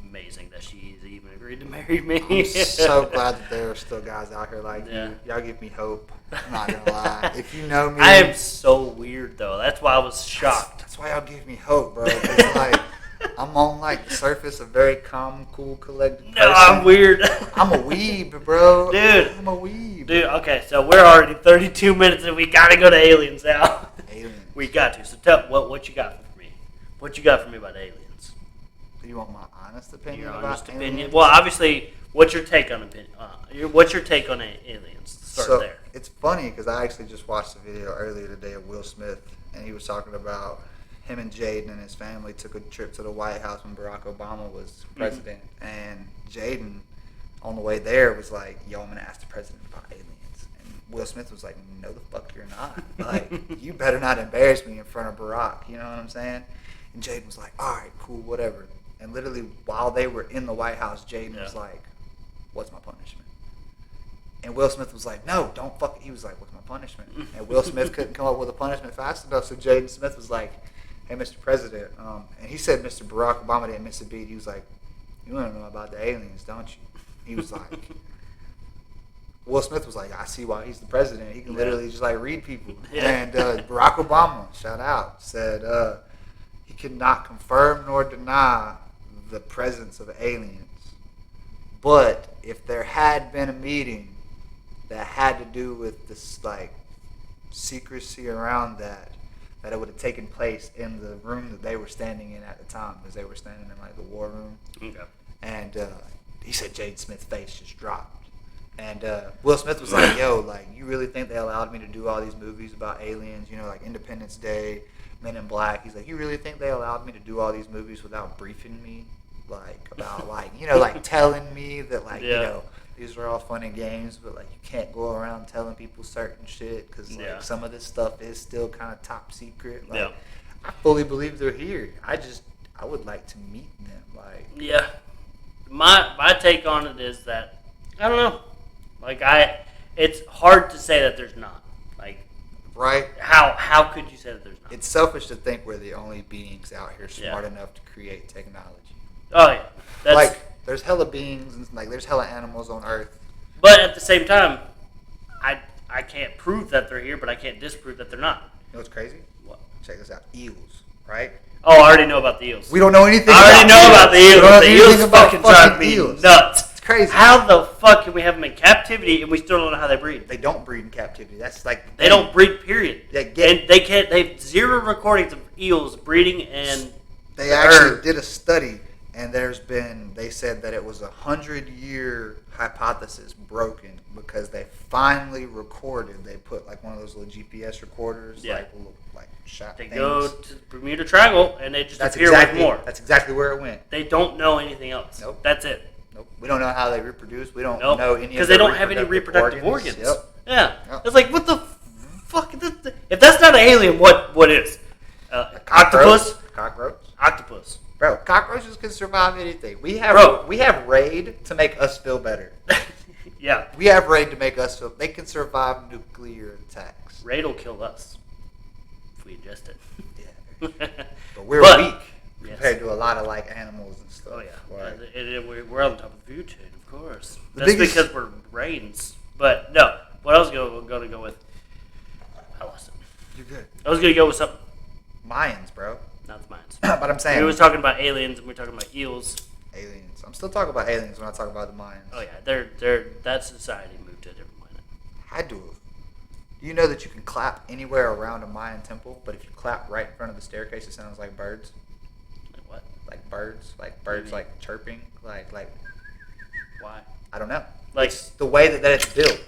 amazing that she's even agreed to marry me. I'm so glad that there are still guys out here like you. Y'all give me hope. I'm not gonna lie. If you know me, I am so weird though. That's why I was shocked. That's why y'all give me hope, bro. It's I'm on the surface a very calm, cool, collected person. No, I'm weird. I'm a weeb, bro. Dude. I'm a weeb. Dude, okay, so we're already 32 minutes and we gotta go to aliens now. Aliens. We got to. So tell what you got for me. What you got for me about aliens? Do you want my honest opinion Your about honest aliens? opinion? Well, obviously, what's your take on what's your take on aliens? Start there. It's funny because I actually just watched a video earlier today of Will Smith, and he was talking about him and Jaden and his family took a trip to the White House when Barack Obama was president. Mm-hmm. And Jaden, on the way there, was like, "Yo, I'm going to ask the president about aliens." And Will Smith was like, "No, the fuck you're not. You better not embarrass me in front of Barack." You know what I'm saying? And Jaden was like, "All right, cool, whatever." And literally, while they were in the White House, Jaden was like, "What's my punishment?" And Will Smith was like, "No, don't fuck it." He was like, "What's my punishment?" And Will Smith couldn't come up with a punishment fast enough, so Jaden Smith was like, "Hey, Mr. President," and he said Mr. Barack Obama didn't miss a beat. He was like, "You want to know about the aliens, don't you?" He was like, Will Smith was like, "I see why he's the president. He can literally just read people." Yeah. And Barack Obama, shout out, said he could not confirm nor deny the presence of aliens. But if there had been a meeting that had to do with this secrecy around that it would have taken place in the room that they were standing in at the time, because they were standing in the war room. Okay. And he said Jaden Smith's face just dropped. And Will Smith was like, "Yo, you really think they allowed me to do all these movies about aliens, like Independence Day, Men in Black?" He's like, "You really think they allowed me to do all these movies without briefing me? About telling me that these are all fun and games, but you can't go around telling people certain shit because some of this stuff is still kind of top secret." I fully believe they're here. I would like to meet them. My take on it is that I don't know. It's hard to say that there's not. right? How could you say that there's not? It's selfish to think we're the only beings out here smart enough to create technology. Oh yeah, like there's hella beings and like there's hella animals on Earth. But at the same time, I can't prove that they're here, but I can't disprove that they're not. You know what's crazy? What? Check this out. Eels, right? Oh, I already know about the eels. We don't know anything. I already know about the eels. The eels fucking drive me nuts. It's crazy. How the fuck can we have them in captivity and we still don't know how they breed? They don't breed in captivity. That's like they don't breed. Period. And they can't. They have zero recordings of eels breeding and. They actually did a study, and they said that it was 100-year hypothesis broken because they finally recorded. They put like one of those little GPS recorders, like shot. They things. go to Bermuda Triangle and they just appear with more. That's exactly where it went. They don't know anything else. Nope. That's it. Nope. We don't know how they reproduce. We don't know any because they don't have any reproductive organs. Yep. Yeah. Yep. It's like what the fuck? If that's not an alien, what is? Octopus. Cockroach. Octopus. Bro, cockroaches can survive anything. We have raid to make us feel better. Yeah. We have raid to make us feel. They can survive nuclear attacks. Raid will kill us if we ingest it. Yeah. But we're weak compared to a lot of like animals and stuff. Oh yeah. Right. We're on the top of the food chain, of course. That's because we're brains. But no, what I was going to go with, I lost it. You're good. I was going to go with something. Mayans, bro. Not the Mayans. But I'm saying we was talking about aliens and we were talking about eels. Aliens. I'm still talking about aliens when I talk about the Mayans. Oh yeah, that society moved to a different planet. Had to have. You know that you can clap anywhere around a Mayan temple, but if you clap right in front of the staircase, it sounds like birds. Like what? Like birds, like chirping, like. Why? I don't know. Like it's the way that it's built.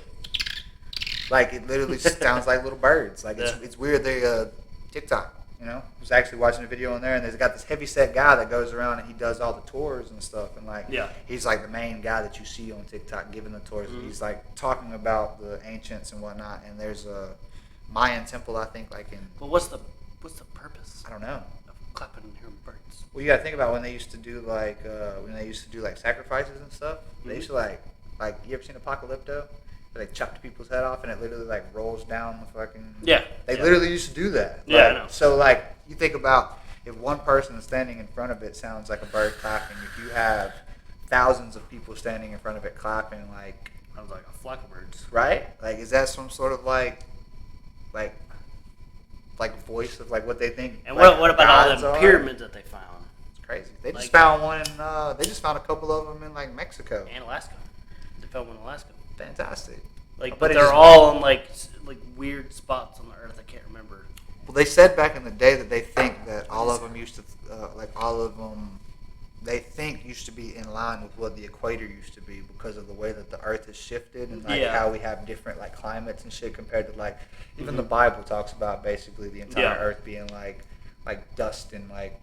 Like it literally sounds like little birds. Like it's weird. They TikTok. You know, I was actually watching a video on there, and there's got this heavyset guy that goes around and he does all the tours and stuff, and he's like the main guy that you see on TikTok giving the tours. Mm-hmm. And he's like talking about the ancients and whatnot. And there's a Mayan temple, I think, like in. Well, what's the purpose? I don't know. Of clapping and hearing birds. Well, you got to think about when they used to do like sacrifices and stuff. Mm-hmm. They used to like you ever seen Apocalypto? They chopped people's head off and it literally like rolls down the fucking. Yeah. They literally used to do that. Yeah, I know. So like you think about if one person is standing in front of it sounds like a bird clapping. If you have thousands of people standing in front of it clapping, like sounds like a flock of birds. Right? Like is that some sort of like voice of like what they think? And what about all the pyramids that they found? It's crazy. They just found one. They just found a couple of them in like Mexico and Alaska. They found one in Alaska. Fantastic. But they're all in like weird spots on the earth. I can't remember. Well, they said back in the day that they think that all of them used to they think used to be in line with what the equator used to be because of the way that the earth has shifted and how we have different like climates and shit compared to like even the Bible talks about basically the entire earth being like dust and like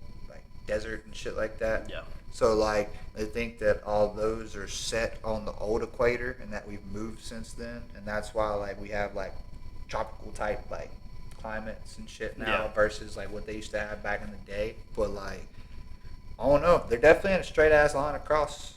desert and shit like that. Yeah. So like they think that all those are set on the old equator and that we've moved since then, and that's why like we have like tropical type like climates and shit now versus like what they used to have back in the day. But like I don't know, they're definitely in a straight ass line across.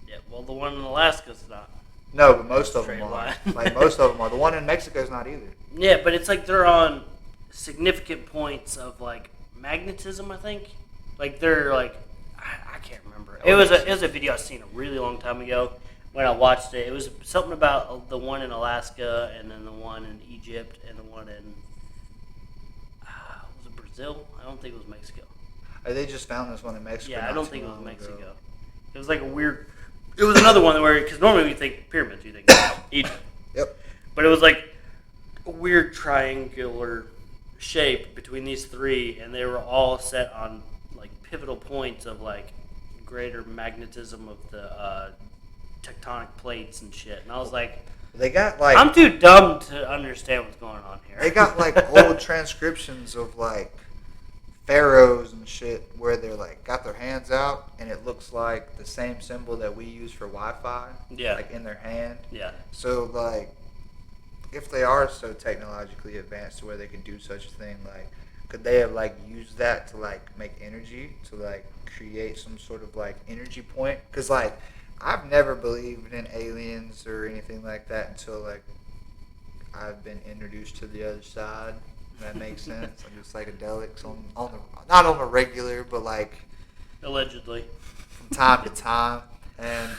Yeah, well the one in Alaska's not. No, but most of them are. Like most of them are. The one in Mexico's not either. Yeah, but it's like they're on significant points of like magnetism, I think. Like they're like I can't remember. It was a video I seen a really long time ago when I watched it. It was something about the one in Alaska and then the one in Egypt and the one in was it Brazil? I don't think it was Mexico. They just found this one in Mexico. Yeah, I don't think it was Mexico. Ago. It was like a weird. It was another one where because normally when you think pyramids, you think Egypt. Yep. But it was like a weird triangular shape between these three, and they were all set on like pivotal points of like greater magnetism of the tectonic plates and shit. And I was like, they got like I'm too dumb to understand what's going on here. They got like old transcriptions of like pharaohs and shit where they're like got their hands out and it looks like the same symbol that we use for Wi-Fi. Yeah. Like in their hand. Yeah. So like if they are so technologically advanced to where they can do such a thing, like could they have like used that to like make energy to like create some sort of like energy point? Because like I've never believed in aliens or anything like that until like I've been introduced to the other side. If that makes sense. Like it's psychedelics on the not on the regular, but like allegedly from time to time. And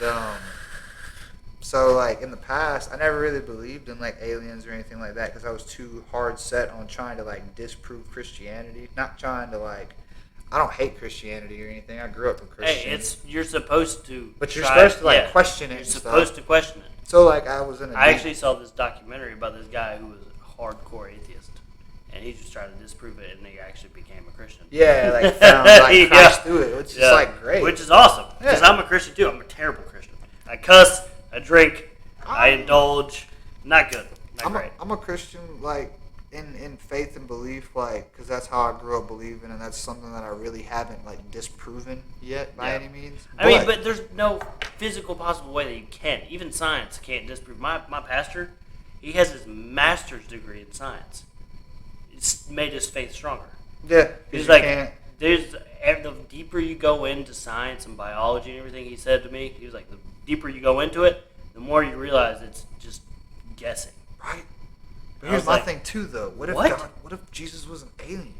so like in the past, I never really believed in like aliens or anything like that because I was too hard set on trying to like disprove Christianity. Not trying to like. I don't hate Christianity or anything. I grew up a Christian. Hey, you're supposed to. But you're supposed to like question it. You're supposed to question it. So like I was in. I actually saw this documentary about this guy who was a hardcore atheist, and he just tried to disprove it, and he actually became a Christian. Yeah, like found like crashed through it, which is like great. Which is awesome because I'm a Christian too. I'm a terrible Christian. I cuss, I drink, I indulge. Not good. Not great. I'm a Christian like. In faith and belief, like, because that's how I grew up believing, and that's something that I really haven't like disproven yet by any means. But there's no physical possible way that you can. Even science can't disprove. My pastor, he has his master's degree in science. It's made his faith stronger. Yeah, he's like, the deeper you go into science and biology and everything. He said to me, he was like, the deeper you go into it, the more you realize it's just guessing. Right. But here's my thing too, though. What if Jesus was an alien?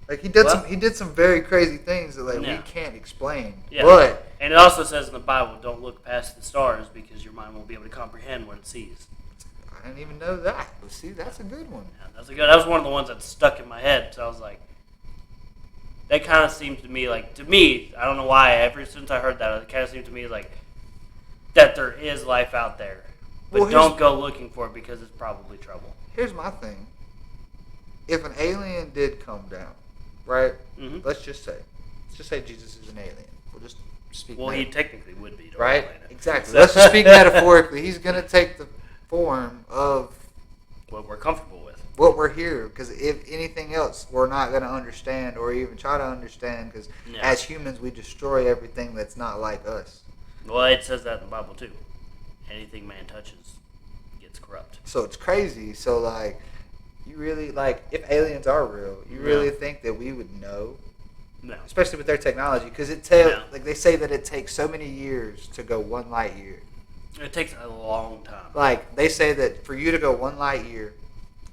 Like he did some very crazy things that like we can't explain. Yeah. But and it also says in the Bible, don't look past the stars because your mind won't be able to comprehend what it sees. I didn't even know that. But see, that's a good one. Yeah, that was one of the ones that stuck in my head. So I was like, that kind of seemed to me like I don't know why. Ever since I heard that, it kind of seemed to me like that there is life out there. But don't go looking for it because it's probably trouble. Here's my thing. If an alien did come down, right? Mm-hmm. Let's just say Jesus is an alien. We'll just speak. Well, he technically would be, right? Exactly. Let's just speak metaphorically. He's going to take the form of what we're comfortable with. What we're here, because if anything else, we're not going to understand or even try to understand. Because as humans, we destroy everything that's not like us. Well, it says that in the Bible too. Anything man touches gets corrupt. So it's crazy. So like, you really like if aliens are real, you really think that we would know? No. Especially with their technology, because like they say that it takes so many years to go 1 light year. It takes a long time. Like they say that for you to go 1 light year,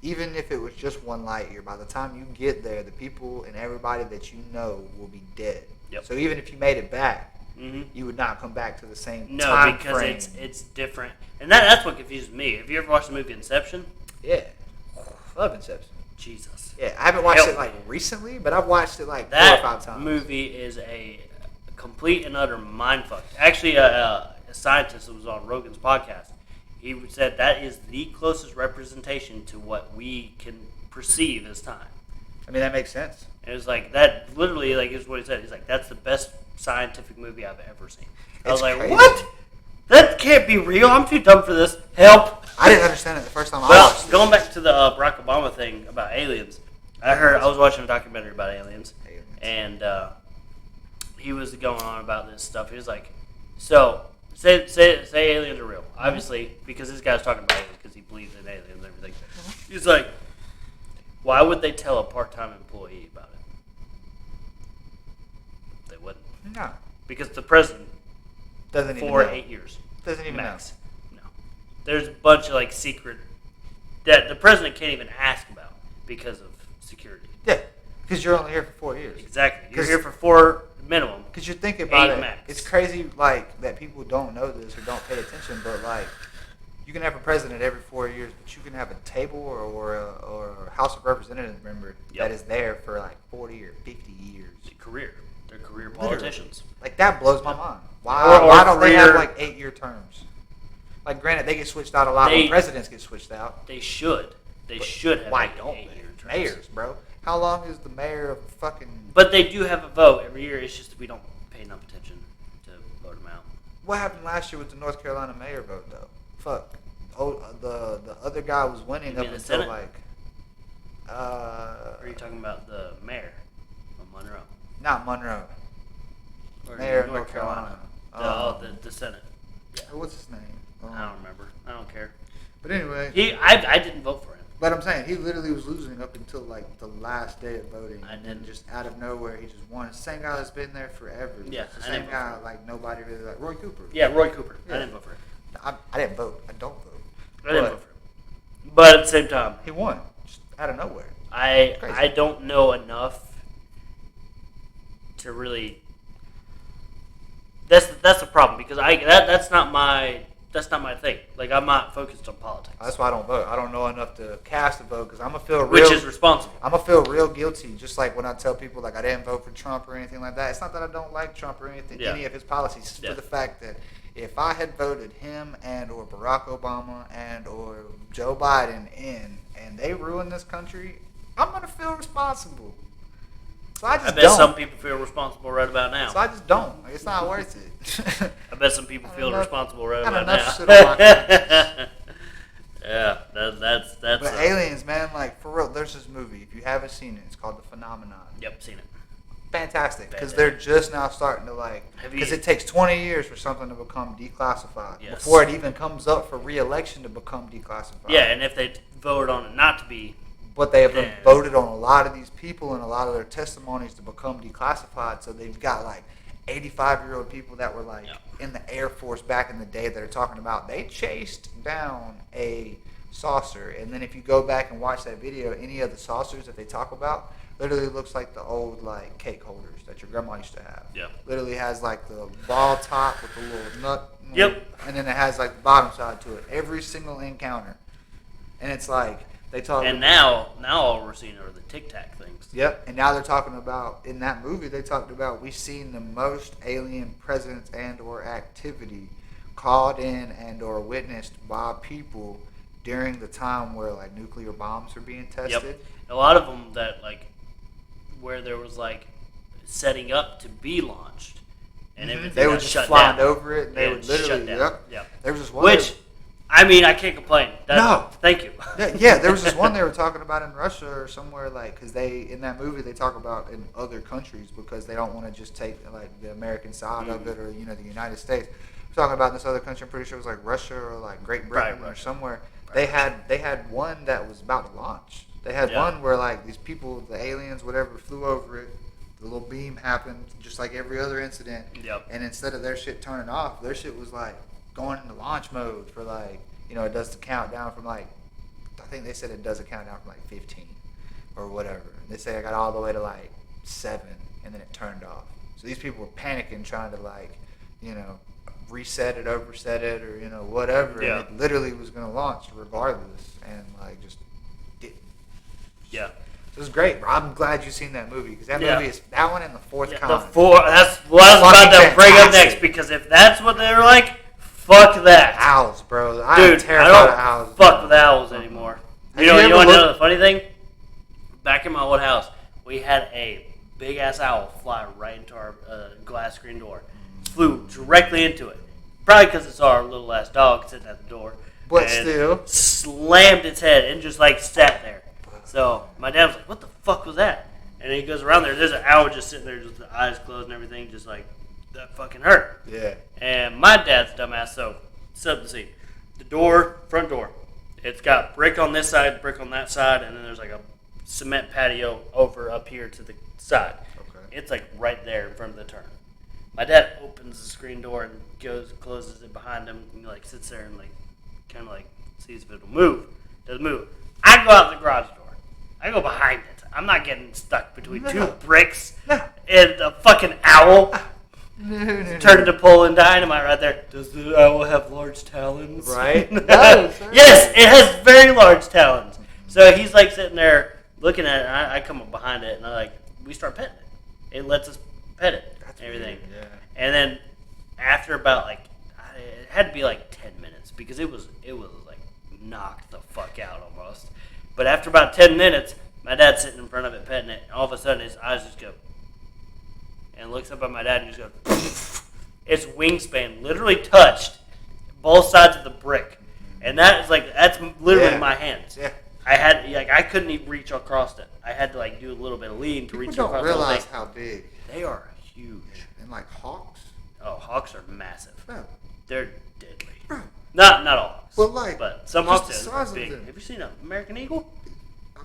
even if it was just 1 light year, by the time you get there, the people and everybody that you know will be dead. Yep. So even if you made it back. Mm-hmm. You would not come back to the same time No, because it's different. And that's what confuses me. Have you ever watched the movie Inception? Yeah. Love Inception. Jesus. Yeah, I haven't watched it like recently, but I've watched it like 4 or 5 times. That movie is a complete and utter mindfuck. Actually, a scientist that was on Rogan's podcast, he said that is the closest representation to what we can perceive as time. I mean, that makes sense. And it was like, that literally, like, is what he said. He's like, that's the best scientific movie I've ever seen. I was like, crazy. What? That can't be real. I'm too dumb for this. Help. I didn't understand it the first time I watched it. Going back to the Barack Obama thing about aliens, I was watching a documentary about aliens. And he was going on about this stuff. He was like, so, say aliens are real. Obviously, because this guy's talking about aliens, because he believes in aliens and everything. He's like, why would they tell a part-time employee about it? They wouldn't. No. Because the president, doesn't even 8 years. Doesn't even max. No. There's a bunch of like secret that the president can't even ask about because of security. Yeah. Because you're only here for 4 years. Exactly. You're here for 4 minimum. Because you're thinking about it. Max. It's crazy like that people don't know this or don't pay attention, but like you can have a president every 4 years, but you can have a table or a House of Representatives member that is there for like 40 or 50 years. They're career politicians. Like that blows my mind. Why don't they have like 8-year terms? Like granted, they get switched out a lot when presidents get switched out. They should. They should have. Why don't they? Mayors, bro. How long is the mayor of fucking... But they do have a vote every year. It's just that we don't pay enough attention to vote them out. What happened last year with the North Carolina mayor vote, though? Fuck. Oh, the other guy was winning up until like... Or are you talking about the mayor of Monroe? Not Monroe. Or mayor of North Carolina. The Senate. Yeah. What's his name? I don't remember. I don't care. But anyway... I didn't vote for him. But I'm saying, he literally was losing up until like the last day of voting. I didn't. And just out of nowhere, he just won. It's the same guy that's been there forever. Yeah, the same guy, like nobody really like. Roy Cooper. Yeah, Roy Cooper. Yeah. I didn't vote for him. I didn't vote. I don't vote. I didn't vote for him. the same time, he won just out of nowhere. I don't know enough to really. That's the problem because that's not my thing. Like I'm not focused on politics. That's why I don't vote. I don't know enough to cast a vote because I'm gonna feel which is responsible. I'm gonna feel real guilty. Just like when I tell people like I didn't vote for Trump or anything like that. It's not that I don't like Trump or anything, any of his policies. It's for the fact that if I had voted him and or Barack Obama and or Joe Biden in and they ruined this country, I'm gonna feel responsible. So I bet some people feel responsible right about now. So I just don't. Like, it's not worth it. I bet some people feel responsible right about now. Shit on yeah, that's. But aliens, man, like for real. There's this movie. If you haven't seen it, it's called The Phenomenon. Yep, seen it. Fantastic, because they're just now starting to like. Because it takes 20 years for something to become declassified before it even comes up for re-election to become declassified. Yeah, and if they voted on it not to be. But they have voted on a lot of these people and a lot of their testimonies to become declassified. So they've got like 85-year-old people that were like in the Air Force back in the day that are talking about they chased down a saucer. And then if you go back and watch that video, any of the saucers that they talk about literally looks like the old like cake holders that your grandma used to have. Yeah. Literally has like the ball top with the little nut. Yep. And then it has like the bottom side to it. Every single encounter. And it's like... And now all we're seeing are the Tic Tac things. Yep, and now they're talking about, in that movie, they talked about we've seen the most alien presence and or activity called in and or witnessed by people during the time where like nuclear bombs are being tested. Yep. A lot of them that like where there was like setting up to be launched and everything. They would just fly over it and they would literally Yep. There was this one I mean, I can't complain. No. Thank you. Yeah, there was this one they were talking about in Russia or somewhere, like, because in that movie, they talk about in other countries because they don't want to just take, like, the American side of it or, you know, the United States. We're talking about this other country, I'm pretty sure it was, like, Russia or, like, Great Britain or somewhere. They had one that was about to launch. They had one where, like, these people, the aliens, whatever, flew over it. The little beam happened, just like every other incident. Yep. And instead of their shit turning off, their shit was, like, going into launch mode for like, you know, it does the countdown from like, I think they said it does a countdown from like 15 or whatever. They say I got all the way to like 7 and then it turned off. So these people were panicking trying to like, you know, reset it, overset it or, you know, whatever. Yeah. And it literally was going to launch regardless and like just didn't. Yeah. It was great. I'm glad you've seen that movie because that movie is that one and The Fourth Kind. That's what I was about to bring up next because if that's what they were like, fuck that. Owls, bro. I'm terrified of owls. Fuck with owls anymore. You want to know the funny thing? Back in my old house, we had a big ass owl fly right into our glass screen door. Flew directly into it. Probably because it saw our little ass dog sitting at the door. But still. Slammed its head and just like sat there. So my dad was like, what the fuck was that? And he goes around there. There's an owl just sitting there, just the eyes closed and everything, just like, that fucking hurt. Yeah. And my dad's dumbass, so set up the scene. The door, front door, it's got brick on this side, brick on that side, and then there's like a cement patio over up here to the side. Okay. It's like right there in front of the turn. My dad opens the screen door and closes it behind him, and he like sits there and like kind of like sees if it'll move. Doesn't move. I go out the garage door. I go behind it. I'm not getting stuck between two bricks and a fucking owl. Turned into Poland dynamite right there. Does the owl have large talons? Right. Yes, it has very large talons. So he's like sitting there looking at it, and I come up behind it, and we start petting it. It lets us pet it. That's everything. Weird, yeah. And then after about like, it had to be like 10 minutes because it was like knocked the fuck out almost. But after about 10 minutes, my dad's sitting in front of it petting it, and all of a sudden his eyes just go. And looks up at my dad and just goes, its wingspan literally touched both sides of the brick. And that's literally my hands. Yeah. I couldn't even reach across it. I had to like do a little bit of lean to reach across the thing. People don't realize how big. They are huge. And like hawks? Oh, hawks are massive. Bro. They're deadly. Bro. Not all hawks. Well, like, but some hawks are big. Have you seen an American eagle?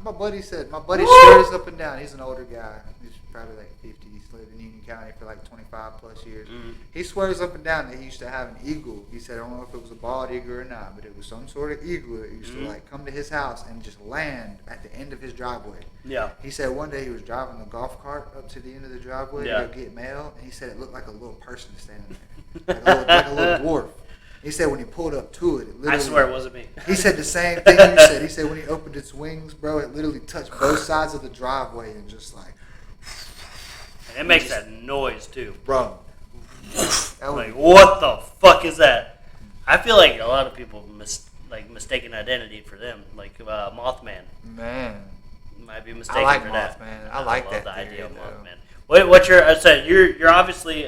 My buddy swears up and down. He's an older guy. He's probably like 50. He's lived in Union County for like 25 plus years. Mm-hmm. He swears up and down that he used to have an eagle. He said, I don't know if it was a bald eagle or not, but it was some sort of eagle that used to like come to his house and just land at the end of his driveway. Yeah. He said one day he was driving the golf cart up to the end of the driveway to go get mail, and he said it looked like a little person standing there, like a little dwarf. He said when he pulled up to it, literally... I swear it wasn't me. He said the same thing you said. He said when he opened its wings, bro, it literally touched both sides of the driveway and just like... And it makes that noise, too. Bro. Like, what the fuck is that? I feel like a lot of people mistaken identity for them. Like Mothman. Man. Might be mistaken for that. Mothman. I like that the theory, idea of Mothman. What's your... So you're obviously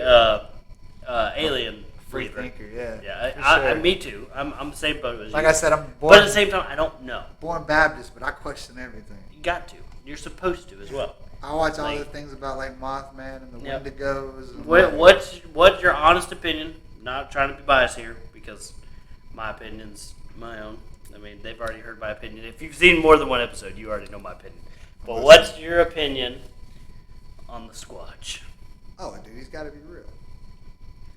alien... Free thinker, yeah. Yeah, me too. I'm the same boat as you. Like I said, I'm born. But at the same time, I don't know. Born Baptist, but I question everything. You got to. You're supposed to as well. I watch all the things about like Mothman and the Wendigos. And what's your honest opinion? Not trying to be biased here because my opinion's my own. I mean, they've already heard my opinion. If you've seen more than one episode, you already know my opinion. But what's your opinion on the Squatch? Oh, dude, he's got to be real.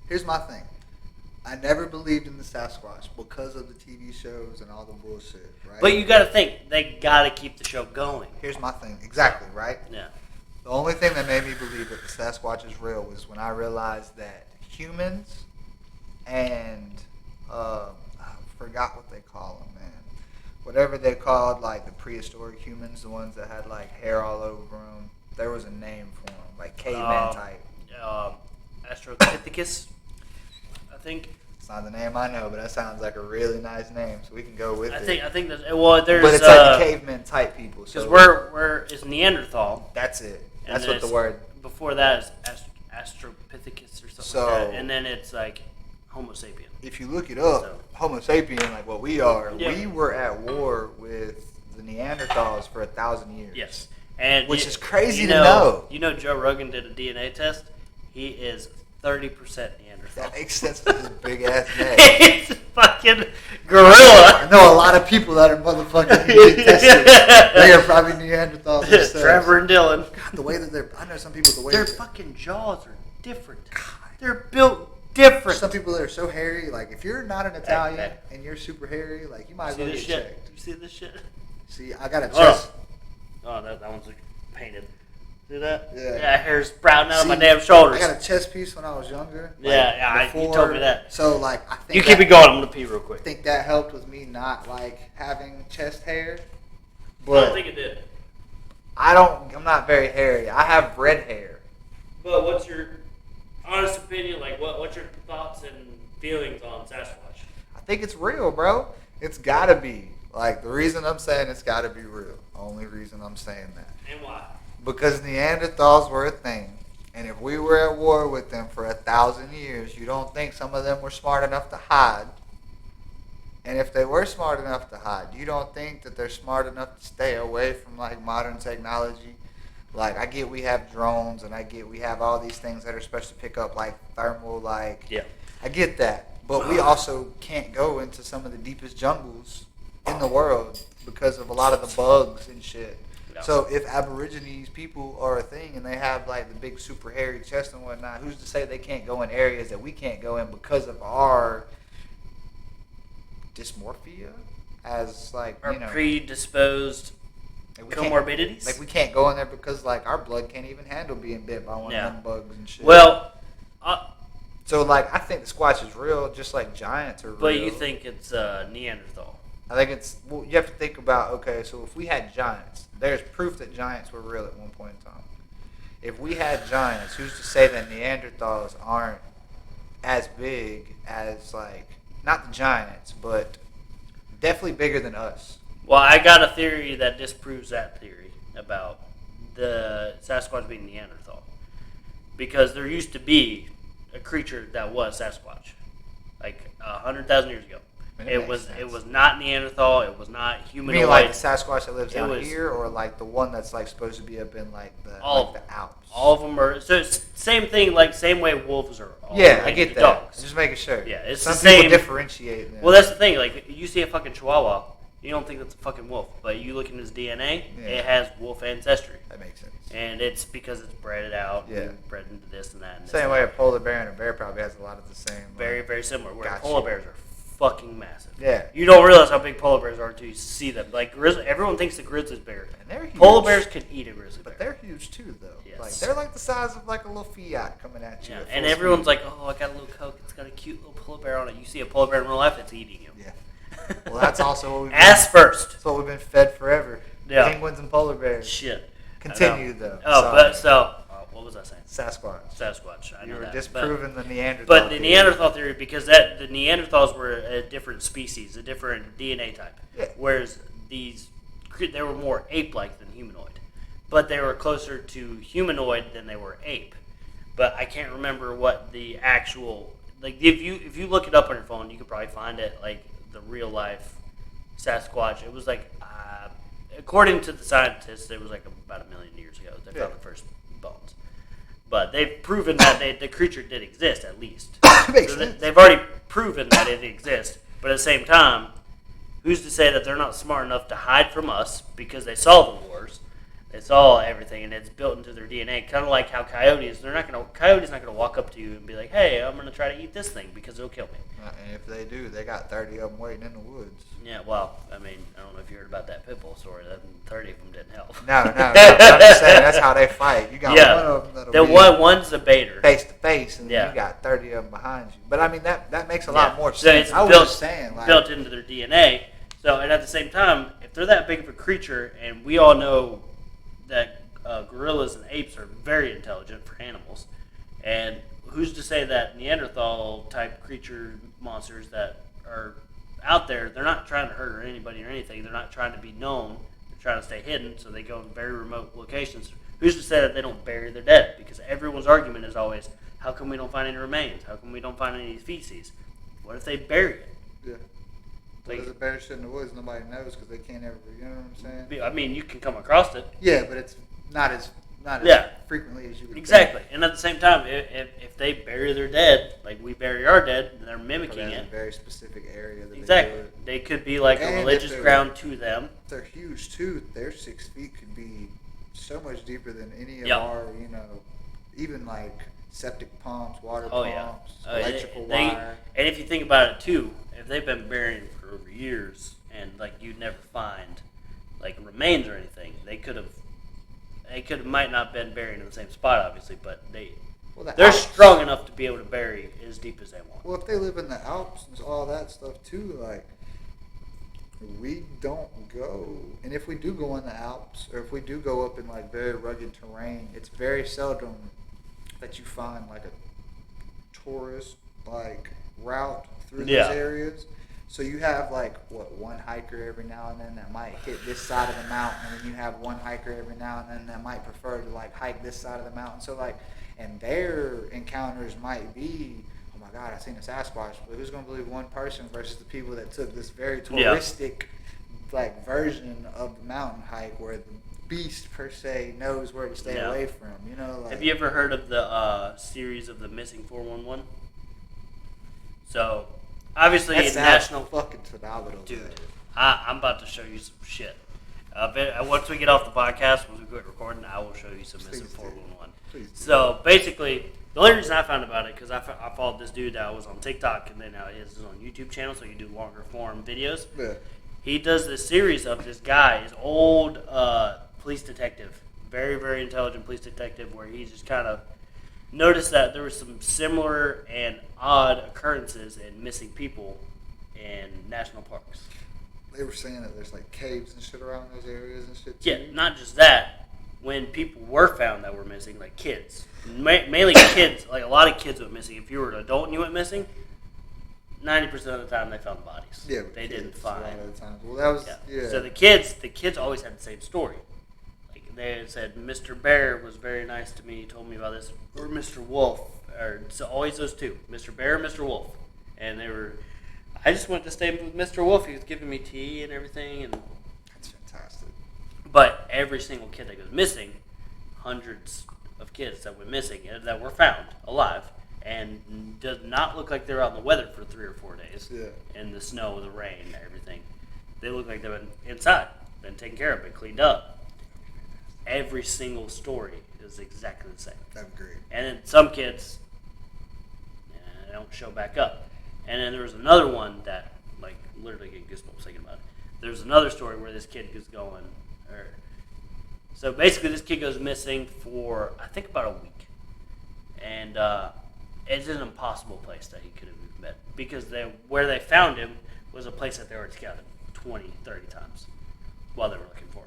Here's my thing. I never believed in the Sasquatch because of the TV shows and all the bullshit, right? But you got to think, they got to keep the show going. Here's my thing. Exactly, right? Yeah. The only thing that made me believe that the Sasquatch is real was when I realized that humans and, I forgot what they call them, man. Whatever they called, like, the prehistoric humans, the ones that had, like, hair all over them, there was a name for them, like caveman type. Australopithecus, I think. It's not the name I know, but that sounds like a really nice name, so we can go with it. I think there's... Well, there's... But it's like the caveman type people. Because we're is Neanderthal. That's it. That's what the word... Before that is Australopithecus or something like that. And then it's like Homo sapien. If you look it up, Homo sapien, like what we are, we were at war with the Neanderthals for 1,000 years. Yes. Which is crazy to know. You know Joe Rogan did a DNA test? He is 30% Neanderthal. That makes sense with his big ass neck. He's a fucking gorilla. I know a lot of people that are motherfucking getting tested. They are probably Neanderthals themselves. Trevor and Dylan. God, the way that I know some people, their fucking jaws are different. They're built different. Some people that are so hairy, like if you're not an Italian and you're super hairy, like you might as well get checked. You see this shit? See, I got a chest. Oh, that one's painted. See that? Yeah. Hair's sprouting out of my damn shoulders. I got a chest piece when I was younger. You told me that. So, like, I think... You keep it going. I'm going to pee real quick. I think that helped with me not, like, having chest hair. But I don't think it did. I'm not very hairy. I have red hair. But what's your honest opinion? Like, what's your thoughts and feelings on Sasquatch? I think it's real, bro. It's got to be. Like, the reason I'm saying it's got to be real. Only reason I'm saying that. And why? Because Neanderthals were a thing. And if we were at war with them for 1,000 years, you don't think some of them were smart enough to hide? And if they were smart enough to hide, you don't think that they're smart enough to stay away from, like, modern technology? Like, I get we have drones, and I get we have all these things that are supposed to pick up, like, thermal, like... Yeah. I get that. But we also can't go into some of the deepest jungles in the world because of a lot of the bugs and shit. No. So if Aborigines people are a thing and they have like the big super hairy chest and whatnot, who's to say they can't go in areas that we can't go in because of our dysmorphia as like, our predisposed comorbidities? Like we can't go in there because like our blood can't even handle being bit by one of them bugs and shit. Well, so like I think the Squatch is real, just like giants are real. But you think it's Neanderthal? I think it's, well, you have to think about, okay, so if we had giants, there's proof that giants were real at one point in time. If we had giants, who's to say that Neanderthals aren't as big as, like, not the giants, but definitely bigger than us? Well, I got a theory that disproves that theory about the Sasquatch being Neanderthal. Because there used to be a creature that was Sasquatch, like 100,000 years ago. It was not Neanderthal. It was not humanoid. You mean like the Sasquatch that lives down here, or like the one that's like supposed to be up in like the Alps? All of them are. So it's same thing. Like same way wolves are. All I get that. Dogs. Just making sure. Yeah, it's some the same. People differentiate them. Well, that's the thing. Like you see a fucking Chihuahua, You don't think that's a fucking wolf, but you look in his DNA, Yeah. it has wolf ancestry. That makes sense. And it's because it's bred out, Yeah. and bred into this and that. And Same way a polar bear and a bear probably has a lot of the same. Very, very similar. Where Gotcha. polar bears are fucking massive. Yeah. You don't realize how big polar bears are until you see them. Like everyone thinks the grizzly's bigger. And they're huge. Polar bears could eat a grizzly bear. But they're huge too, though. Yes. Like they're like the size of like a little Fiat coming at you. Yeah, at and full everyone's speed. like, "Oh, I got a little Coke. It's got a cute little polar bear on it." You see a polar bear in real life, it's eating you. Yeah. Well, that's also what we've ass first. That's what we've been fed forever. Yeah. Penguins and polar bears. Shit. Continue though. Oh, Sorry. but so what was I saying? Sasquatch. Sasquatch. I You know were that. disproving the Neanderthal. But the theory. Neanderthal theory, because the Neanderthals were a different species, a different DNA type, Yeah. whereas they were more ape-like than humanoid, but they were closer to humanoid than they were ape. But I can't remember what the actual if you look it up on your phone, you could probably find it like the real life Sasquatch. It was like according to the scientists, it was like about 1 million years ago they found the first bones. But they've proven that the creature did exist, at least. Makes So sense. they've already proven that it exists. But at the same time, who's to say that they're not smart enough to hide from us because they saw the wars, they saw everything, and it's built into their DNA. Kind of like how coyotes, coyote's not gonna walk up to you and be like, "Hey, I'm gonna try to eat this thing because it'll kill me." And if they do, they got 30 of them waiting in the woods. Yeah, well, I mean, I don't know if you heard about that pit bull story. That 30 of them didn't help. No. I'm just saying that's how they fight. You got one of them that'll be one's a baiter. face to face, and Yeah. you got 30 of them behind you. But I mean that makes a lot more So sense. it's I was built, just saying, like, built into their DNA. So, and at the same time, if they're that big of a creature, and we all know that gorillas and apes are very intelligent for animals, and who's to say that Neanderthal type creature monsters that are out there, they're not trying to hurt anybody or anything. They're not trying to be known. They're trying to stay hidden, so they go in very remote locations. Who's to say that they don't bury their dead? Because everyone's argument is always, how come we don't find any remains? How come we don't find any feces? What if they bury it? yeah. Like, There's a bear shit in the woods, nobody knows because they can't ever, you know what I'm saying? I mean, you can come across it. Yeah, but it's not as Yeah. frequently as you would Exactly. And at the same time, if they bury their dead, like we bury our dead, and they're think. mimicking Probably has it. a very specific area that Exactly. they do it. They could be like And a if religious they're- ground to them. If they're huge too. Their 6 feet could be so much deeper than any of Yep. our, even like septic pumps, water Oh, yeah. pumps, electrical They- wire. And if you think about it too, if they've been burying for over years and like you'd never find like remains or anything, they might not have been buried in the same spot, obviously, but Well, the they're Alps. strong enough to be able to bury as deep as they want. Well, if they live in the Alps and all that stuff too, like we don't go. And if we do go in the Alps, or if we do go up in like very rugged terrain, it's very seldom that you find like a tourist like route through those Yeah. areas. So you have like one hiker every now and then that might hit this side of the mountain, and then you have one hiker every now and then that might prefer to like hike this side of the mountain. So like, and their encounters might be, oh my God, I seen a Sasquatch. But who's gonna believe one person versus the people that took this very touristic like version of the mountain hike where the beast per se knows where to stay away from? Like, have you ever heard of the series of the Missing 411? So, obviously, that's national fucking phenomenal, dude. I'm about to show you some shit. Once we get off the podcast, once we quit recording, I will show you some Missing Please do. 411. Please do. So basically, the only reason I found about it because I followed this dude that was on TikTok, and then now he has his own YouTube channel, so you do longer form videos. Yeah. He does this series of this guy, his old police detective, very, very intelligent police detective, where he just kind of noticed that there were some similar and odd occurrences in missing people in national parks. They were saying that there's like caves and shit around those areas and shit too. Yeah, not just that. When people were found that were missing, like kids, mainly kids, like a lot of kids went missing. If you were an adult and you went missing, 90% of the time they found the bodies. Yeah, they didn't kids, find. a lot of the times. Well, that was yeah. So the kids always had the same story. Like they said, Mr. Bear was very nice to me. He told me about this, or Mr. Wolf, or so always those two, Mr. Bear, and Mr. Wolf, and they were. I just went to stay with Mr. Wolf. He was giving me tea and everything, and That's fantastic. but every single kid that goes missing, hundreds of kids that went missing that were found alive, and does not look like they're out in the weather for 3 or 4 days. Yeah. In the snow, the rain, everything. they look like they've been inside, been taken care of, been cleaned up. Every single story is exactly the same. That'd be great. And then some kids don't show back up. And then there was another one that, like, literally get goosebumps thinking about it. There's another story where this kid is going, so basically this kid goes missing for, I think, about a week. And it's an impossible place that he could have been, because where they found him was a place that they already scouted 20, 30 times while they were looking for him.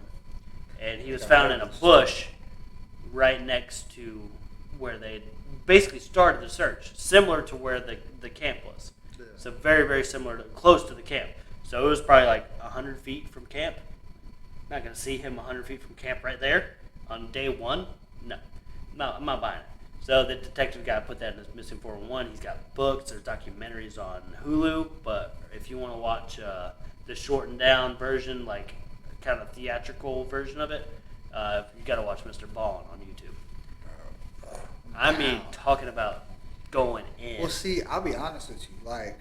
And he was found in a bush right next to where they basically started the search, similar to where the camp was. Yeah. So very, very similar, close to the camp. So it was probably like 100 feet from camp. Not going to see him 100 feet from camp right there on day one. No, I'm not buying it. So the detective guy put that in his missing 411. He's got books. There's documentaries on Hulu. But if you want to watch the shortened down version, like kind of theatrical version of it, you got to watch Mr. Ballin on YouTube. I mean, talking about going in. Well, see, I'll be honest with you. Like,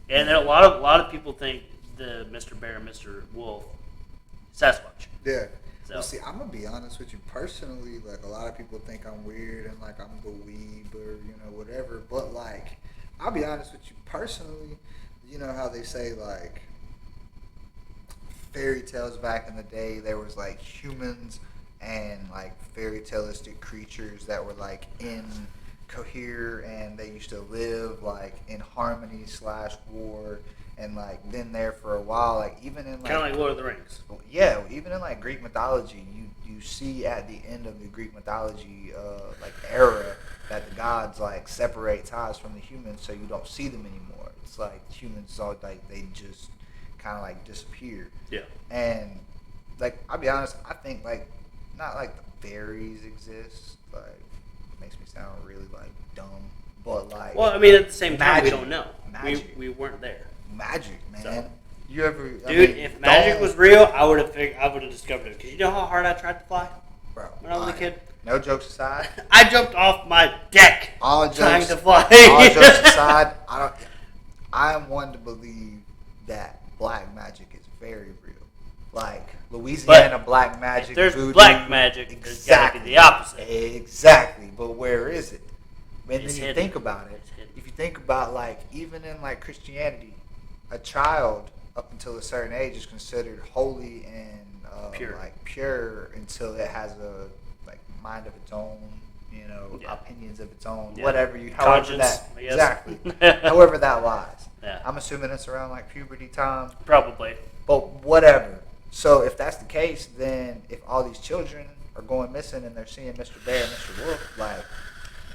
and a lot of people think the Mr. Bear and Mr. Wolf, Sasquatch. Yeah. So. Well, see, I'm gonna be honest with you personally. Like, a lot of people think I'm weird and like I'm the weeb or whatever. But like, I'll be honest with you personally. You know how they say like fairy tales back in the day, there was like humans and like fairy taleistic creatures that were like in cohere, and they used to live like in harmony / war, and like been there for a while. Like even in like kind of like Lord of the Rings. Yeah, even in like Greek mythology, you see at the end of the Greek mythology like era that the gods like separate ties from the humans, so you don't see them anymore. It's like humans all like they just kind of like disappear. Yeah. And like I'll be honest, I think like not like the fairies exist. Like it makes me sound really like dumb, but like well, I mean at the same time magic, we don't know. Magic. We weren't there. Magic, man. So, you ever, dude? If magic was real, I would have discovered it. Cause you know how hard I tried to fly, bro. When I was a kid. No jokes aside, I jumped off my deck trying to fly. All jokes aside, I am one to believe that black magic is very real. Like Louisiana black magic. If there's voodoo, black magic, exactly, there's gotta be the opposite. Exactly, but where is it? And It's then you hidden. think about it. If you think about like even in like Christianity, a child up until a certain age is considered holy and pure until it has a like mind of its own, opinions of its own, whatever you conscience, that exactly. However that lies. Yeah. I'm assuming it's around like puberty time. Probably. But whatever. So if that's the case, then if all these children are going missing and they're seeing Mr. Bear and Mr. Wolf, like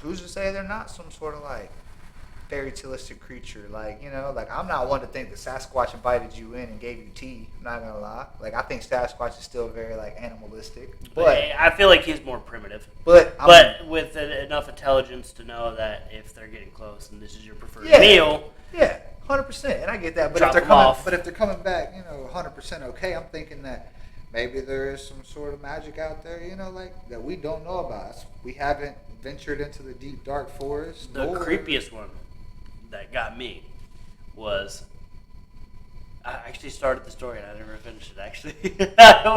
who's to say they're not some sort of like fairy taleistic creature? Like, like I'm not one to think that Sasquatch invited you in and gave you tea. I'm not gonna lie. Like I think Sasquatch is still very like animalistic. But I feel like he's more primitive. But with enough intelligence to know that if they're getting close and this is your preferred yeah, meal. Yeah, 100%. And I get that. But if they're coming back, 100% okay, I'm thinking that maybe there is some sort of magic out there, like that we don't know about. We haven't ventured into the deep dark forest. The creepiest one that got me was I actually started the story and I never finished it. Actually,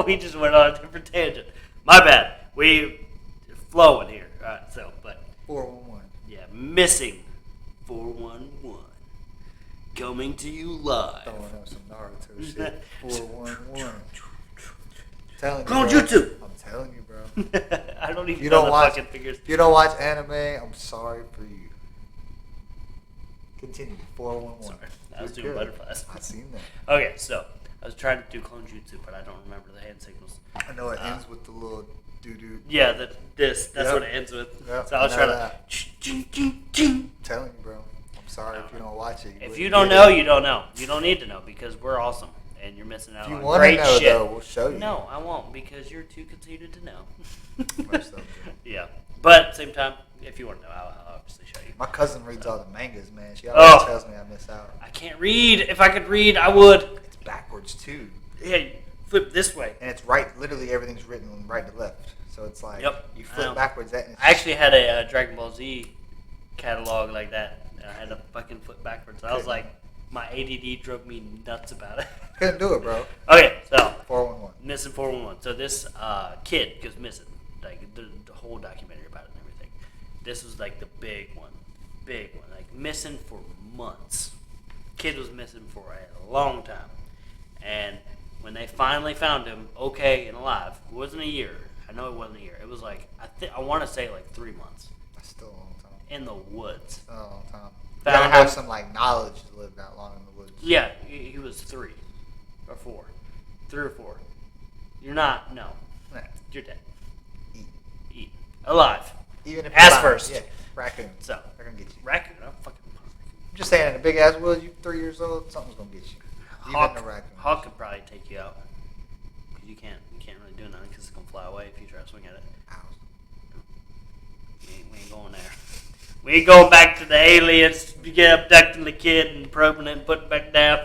we just went on a different tangent. My bad. We flowing here. All right, so but 411. Yeah, missing 411 coming to you live. Throwing up some Naruto shit. 411. Telling you, Clone bro. Jutsu. I'm telling you, bro. I don't even You know don't the watch fucking figures. You don't watch anime. I'm sorry for you. Continue. 411. Sorry, I was doing butterflies. I seen that. Okay, so I was trying to do Clone Jutsu, but I don't remember the hand signals. I know it ends with the little doo-doo. Yeah, that's what it ends with. Yep, So I was trying to. I'm telling you, bro. I'm sorry if you don't watch it. If you don't know, you don't know. You don't need to know because we're awesome and you're missing out if you on want great to know, shit. though, we'll show you. No, I won't because you're too conceited to know. We're so good. Yeah, but at the same time, if you want to know, I'll obviously show you. My cousin reads all the mangas, man. She always tells me I miss out. I can't read. If I could read, I would. It's backwards too. Yeah, flip this way. And it's right. Literally everything's written from right to left. So it's like you flip backwards. I actually had a Dragon Ball Z catalog like that. And I had to fucking flip backwards. I was like, My ADD drove me nuts about it. Couldn't do it, bro. Okay, so 411. missing 411. So this kid goes missing. Like the whole documentary about it and everything. This was like the big one, like missing for months. Kid was missing for a long time, and when they finally found him, okay and alive, it wasn't a year. I know it wasn't a year. It was like I want to say like 3 months. That's still a long time. In the woods. That's a long time. You Found gotta have him. some like knowledge to live that long in the woods. Yeah, he was 3 or 4, 3 or 4. You're not. No, Nah. you're dead. Eat. Alive. Even if Ass you're first. Yeah, raccoon. So They're gonna get you. raccoon. I'm fucking. I'm just saying, in a big ass woods, you 3 years old, something's gonna get you. Even the raccoon. Hawk could probably take you out. Cause you can't really do nothing because it's gonna fly away if you try to swing at it. Ow. We ain't going there. We ain't going back to the aliens. You get abducting the kid and probing it and putting it back down.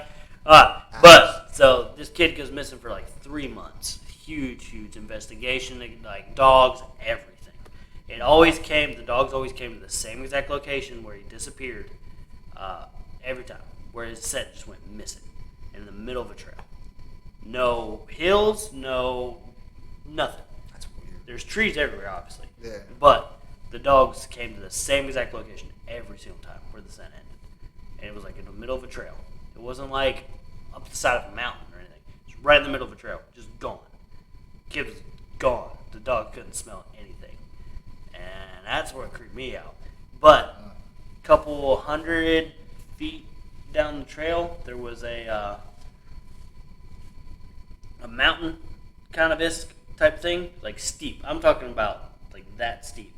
But so this kid goes missing for like 3 months. Huge investigation. Like dogs, everything. The dogs always came to the same exact location where he disappeared. Every time, where his set just went missing in the middle of a trail. No hills, no nothing. That's weird. There's trees everywhere, obviously. Yeah. But the dogs came to the same exact location every single time where the scent ended. And it was like in the middle of a trail. It wasn't like up the side of a mountain or anything. It was right in the middle of a trail, just gone. Kid was gone. The dog couldn't smell anything. And that's what creeped me out. But a couple 100 feet down the trail, there was a mountain kind of isk type thing, like steep. I'm talking about like that steep.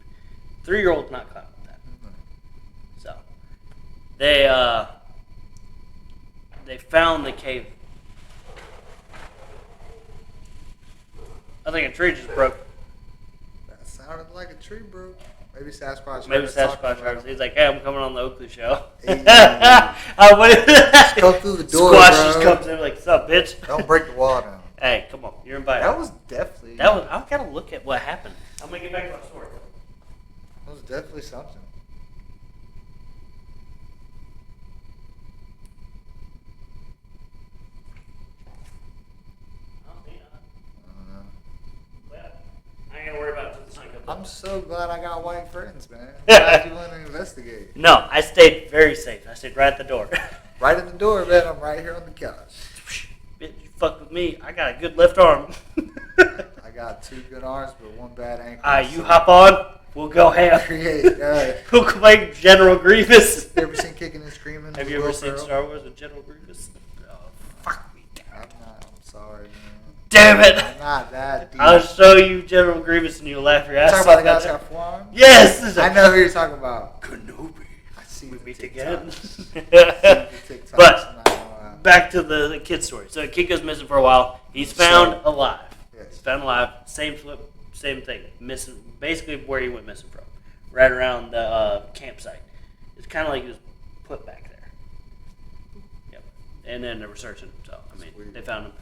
3-year-old's not climbing that. So they found the cave. I think a tree just broke. That sounded like a tree, bro. Maybe Sasquatch. Maybe Sasquatch heard. He's like, "Hey, I'm coming on the Oakley Show." Hey. Come through the door, Squash bro. just comes in like, "What's up, bitch?" Don't break the wall down. Hey, come on, you're invited. That was definitely. I gotta look at what happened. I'm gonna get back to my story. That was definitely something. I don't know. Well, I ain't gonna worry about it until the sun comes up. I'm so glad I got white friends, man. Glad you want to investigate. No, I stayed very safe. I stayed right at the door. Right at the door, man. I'm right here on the couch. Bitch, you fuck with me. I got a good left arm. I got 2 good arms, but 1 bad ankle. You hop on. We'll go ham. Yeah. We'll play General Grievous. You ever seen Kicking and Screaming? Have you ever seen Star Wars with General Grievous? Oh, fuck me. I'm sorry, man. Damn it. I'm not that deep. I'll show you General Grievous and you'll laugh your ass Talking off. about the guy that's got 4 arms? Yes. I know who you're talking about. Kenobi. I see We the meet TikToks. again. TikToks, But I'm not gonna lie. back to the kid story. So the kid goes missing for a while. He's found alive. Yes. He's found alive. Same thing. Missing, basically where he went missing from, right around the campsite. It's kind of like he was put back there. Yep. And then they were searching. So I mean, they found him.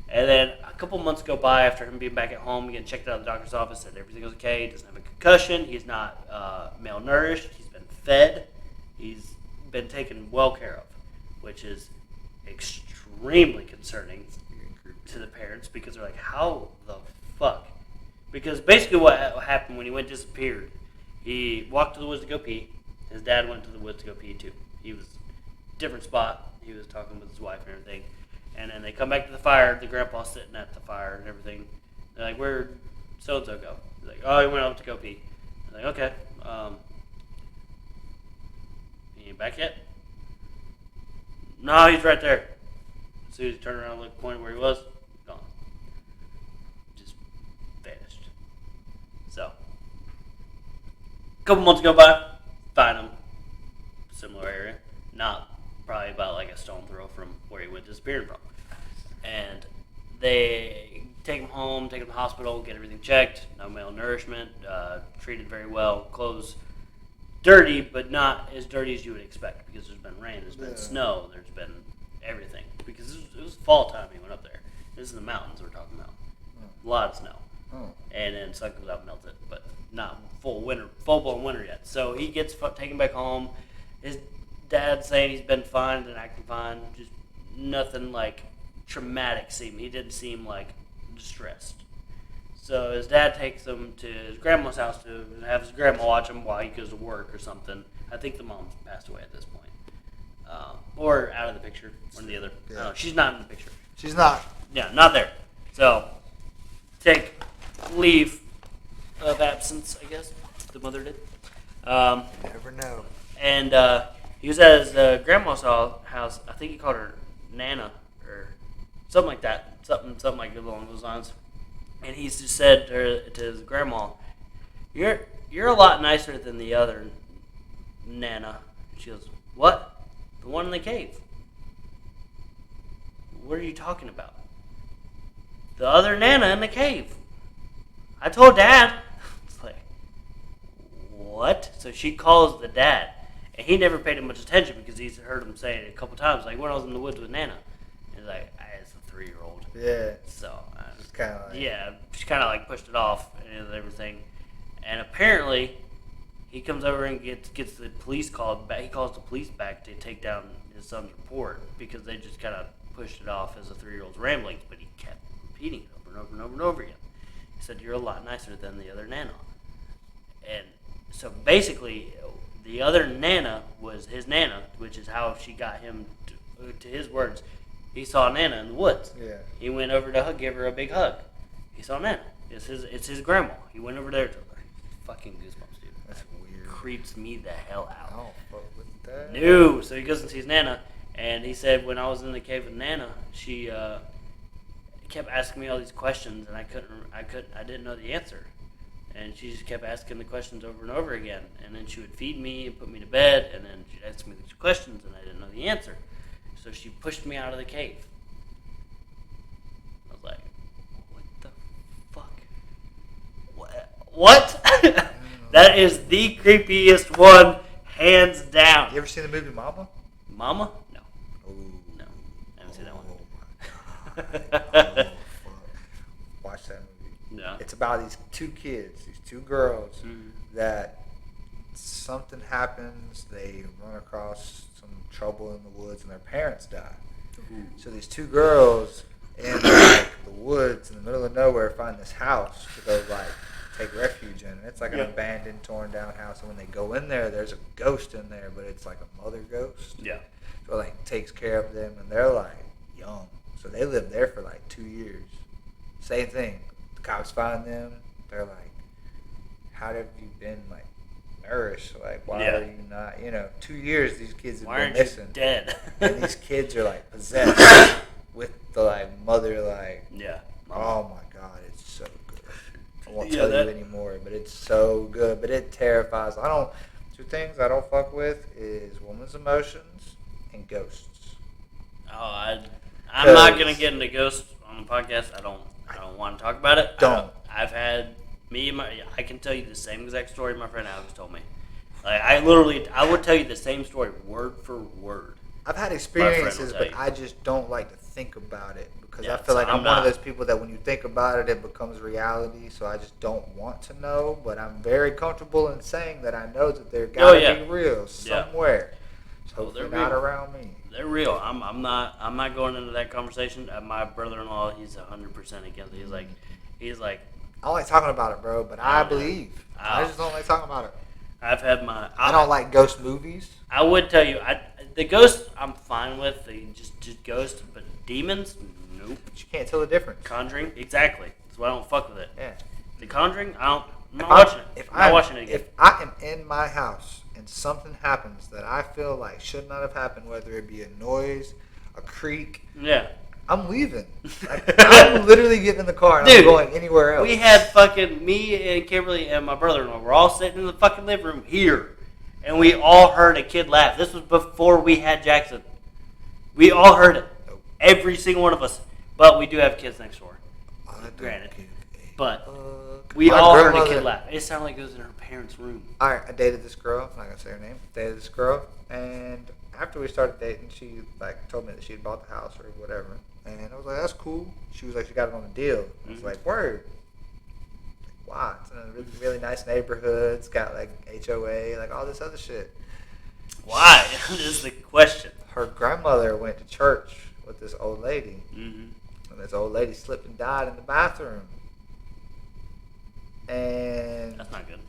And then a couple months go by after him being back at home, getting checked out at the doctor's office, said everything was okay. He doesn't have a concussion. He's not malnourished. He's been fed. He's been taken well care of, which is extremely concerning to the parents because they're like, how the fuck? Because basically what happened when he went disappeared, he walked to the woods to go pee. His dad went to the woods to go pee too. He was different spot. He was talking with his wife and everything. And then they come back to the fire. The grandpa's sitting at the fire and everything. They're like, where'd so-and-so go? He's like, oh, he went out to go pee. They're like, okay. He ain't back yet? No, he's right there. As soon as he turned around and looked, pointed where he was, gone. Just vanished. So, a couple months go by, find him. Similar area. Not probably about like a stone throw from where he went disappearing from. And they take him home, take him to the hospital, get everything checked. No malnourishment, treated very well. Clothes dirty, but not as dirty as you would expect because there's been rain, there's been snow, there's been everything. Because it was fall time he went up there. This is the mountains we're talking about. A lot of snow. And then sun comes out and melts it, but not full blown winter yet. So he gets taken back home. His Dad saying he's been fine and acting fine. Just nothing like traumatic. He didn't seem like distressed. So his dad takes him to his grandma's house to have his grandma watch him while he goes to work or something. I think the mom passed away at this point. Or out of the picture, one or the other. Yeah. She's not in the picture. She's not. Yeah, not there. So, take leave of absence, I guess. The mother did. You never know. And he was at his grandma's house. I think he called her Nana or something like that. Something like along those lines. And he just said to his grandma, "You're a lot nicer than the other Nana." She goes, "What? The one in the cave? What are you talking about? The other Nana in the cave. I told Dad." It's like, what? So she calls the dad. And he never paid him much attention because he's heard him say it a couple times. Like when I was in the woods with Nana. He's like, it's a 3-year-old. Yeah. So, it's kind of like... Yeah, she kind of like pushed it off and everything. And apparently, he comes over and gets the police called back. He calls the police back to take down his son's report because they just kind of pushed it off as a 3-year-old's ramblings. But he kept repeating it over and over and over and over again. He said, "You're a lot nicer than the other Nana." And so basically, the other Nana was his Nana, which is how she got him to his words. He saw Nana in the woods. Yeah. He went over to give her a big hug. He saw Nana. It's his grandma. He went over there to her. Fucking goosebumps, dude. That's weird. Creeps me the hell out. I don't fuck with that. No. So he goes and sees Nana, and he said when I was in the cave with Nana, she kept asking me all these questions, and I didn't know the answer. And she just kept asking the questions over and over again. And then she would feed me and put me to bed, and then she'd ask me these questions, and I didn't know the answer. So she pushed me out of the cave. I was like, what the fuck? What? That is the creepiest one, hands down. You ever seen the movie Mama? Mama? No. Ooh. No. I haven't seen that one. Oh, my God. Fuck. Watch that movie. No. It's about these two kids, these two girls, Mm-hmm. that something happens, they run across some trouble in the woods, and their parents die. Ooh. So these two girls in like the woods in the middle of nowhere find this house to go like take refuge in. And it's like an abandoned, torn down house. And when they go in there, there's a ghost in there, but it's like a mother ghost. Yeah. So like takes care of them, and they're like young. So they live there for like 2 years. Same thing. The cops find them. They're like, "How have you been like nourished? Like why are you not? 2 years these kids have been missing. You dead?" And these kids are like possessed with the like mother like. Yeah. Oh my God, it's so good. I won't Yeah, tell you anymore, but it's so good. But it terrifies. Two things I don't fuck with is women's emotions and ghosts. Oh, I'm not gonna get into ghosts on the podcast. I don't want to talk about it. Don't. I've had I can tell you the same exact story my friend Alex told me. Like I would tell you the same story word for word. I've had experiences, tell but you. I just don't like to think about it because Yeah, I feel like so I'm one of those people that when you think about it, it becomes reality. So I just don't want to know, but I'm very comfortable in saying that I know that they're gotta be real somewhere. So hopefully not around me. They're real. I'm not going into that conversation. My brother-in-law, he's 100% against it. He's like. I don't like talking about it, bro, but I believe. I just don't like talking about it. I've had I don't like ghost movies. I would tell you, the ghosts I'm fine with. They just ghosts, but demons, nope. But you can't tell the difference. Conjuring, exactly. That's why I don't fuck with it. Yeah. The Conjuring, I'm not watching it. I'm not watching it again. If I am in my house and something happens that I feel like should not have happened, whether it be a noise, a creak, I'm leaving. Like, I'm literally getting in the car and I'm going anywhere else. We had fucking me and Kimberly and my brother-in-law. We're all sitting in the fucking living room here, and we all heard a kid laugh. This was before we had Jackson. We all heard it. Nope. Every single one of us. But we do have kids next door. Granted. But we all heard a kid laugh. It sounded like it was in her parents' room. Alright, I dated this girl. I'm not going to say her name. Dated this girl. And after we started dating, she like told me that she had bought the house or whatever. And I was like, that's cool. She was like, she got it on a deal. I was like, word. Like, wow, it's in a really, really nice neighborhood. It's got like HOA, like all this other shit. Why? Is the question. Her grandmother went to church with this old lady. Mm-hmm. And this old lady slipped and died in the bathroom. And That's not good.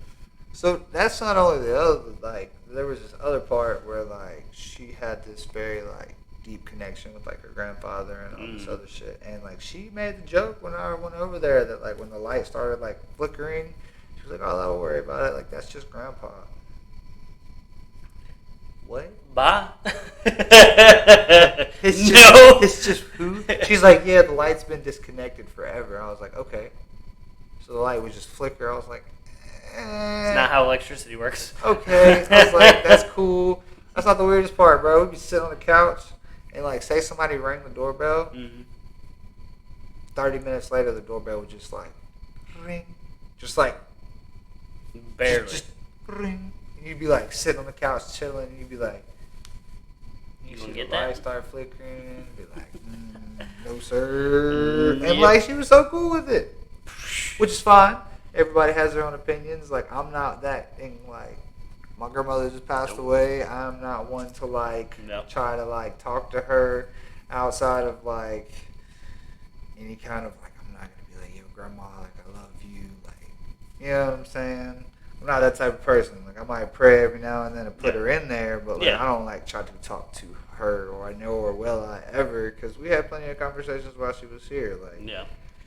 so that's not only the other, like, there was this other part where, like, she had this very, like, deep connection with, like, her grandfather and all this other shit. And, like, she made the joke when I went over there that, like, when the light started, like, flickering, she was like, oh, don't worry about it. Like, that's just grandpa. What? Bye. It's just who? She's like, yeah, the light's been disconnected forever. I was like, okay. So the light would just flicker. I was like, It's not how electricity works. Okay. I was like, that's cool. That's not the weirdest part, bro. We'd be sitting on the couch and, like, say somebody rang the doorbell. 30 minutes later, the doorbell would just, like, ring. Just, like, barely. Just ring. And you'd be, like, sitting on the couch chilling, and you'd be like, You gonna see get the light that? start flickering. Be like, no, sir. And, Yep. like, she was so cool with it. Which is fine. Everybody has their own opinions. Like, I'm not that thing, like, my grandmother just passed away. I'm not one to, like, try to, like, talk to her outside of, like, any kind of, like, I'm not going to be like, yo, grandma, like, I love you. Like, you know what I'm saying? I'm not that type of person. Like, I might pray every now and then to put her in there, but, like, I don't, like, try to talk to her or I know her well I ever, because we had plenty of conversations while she was here. Like,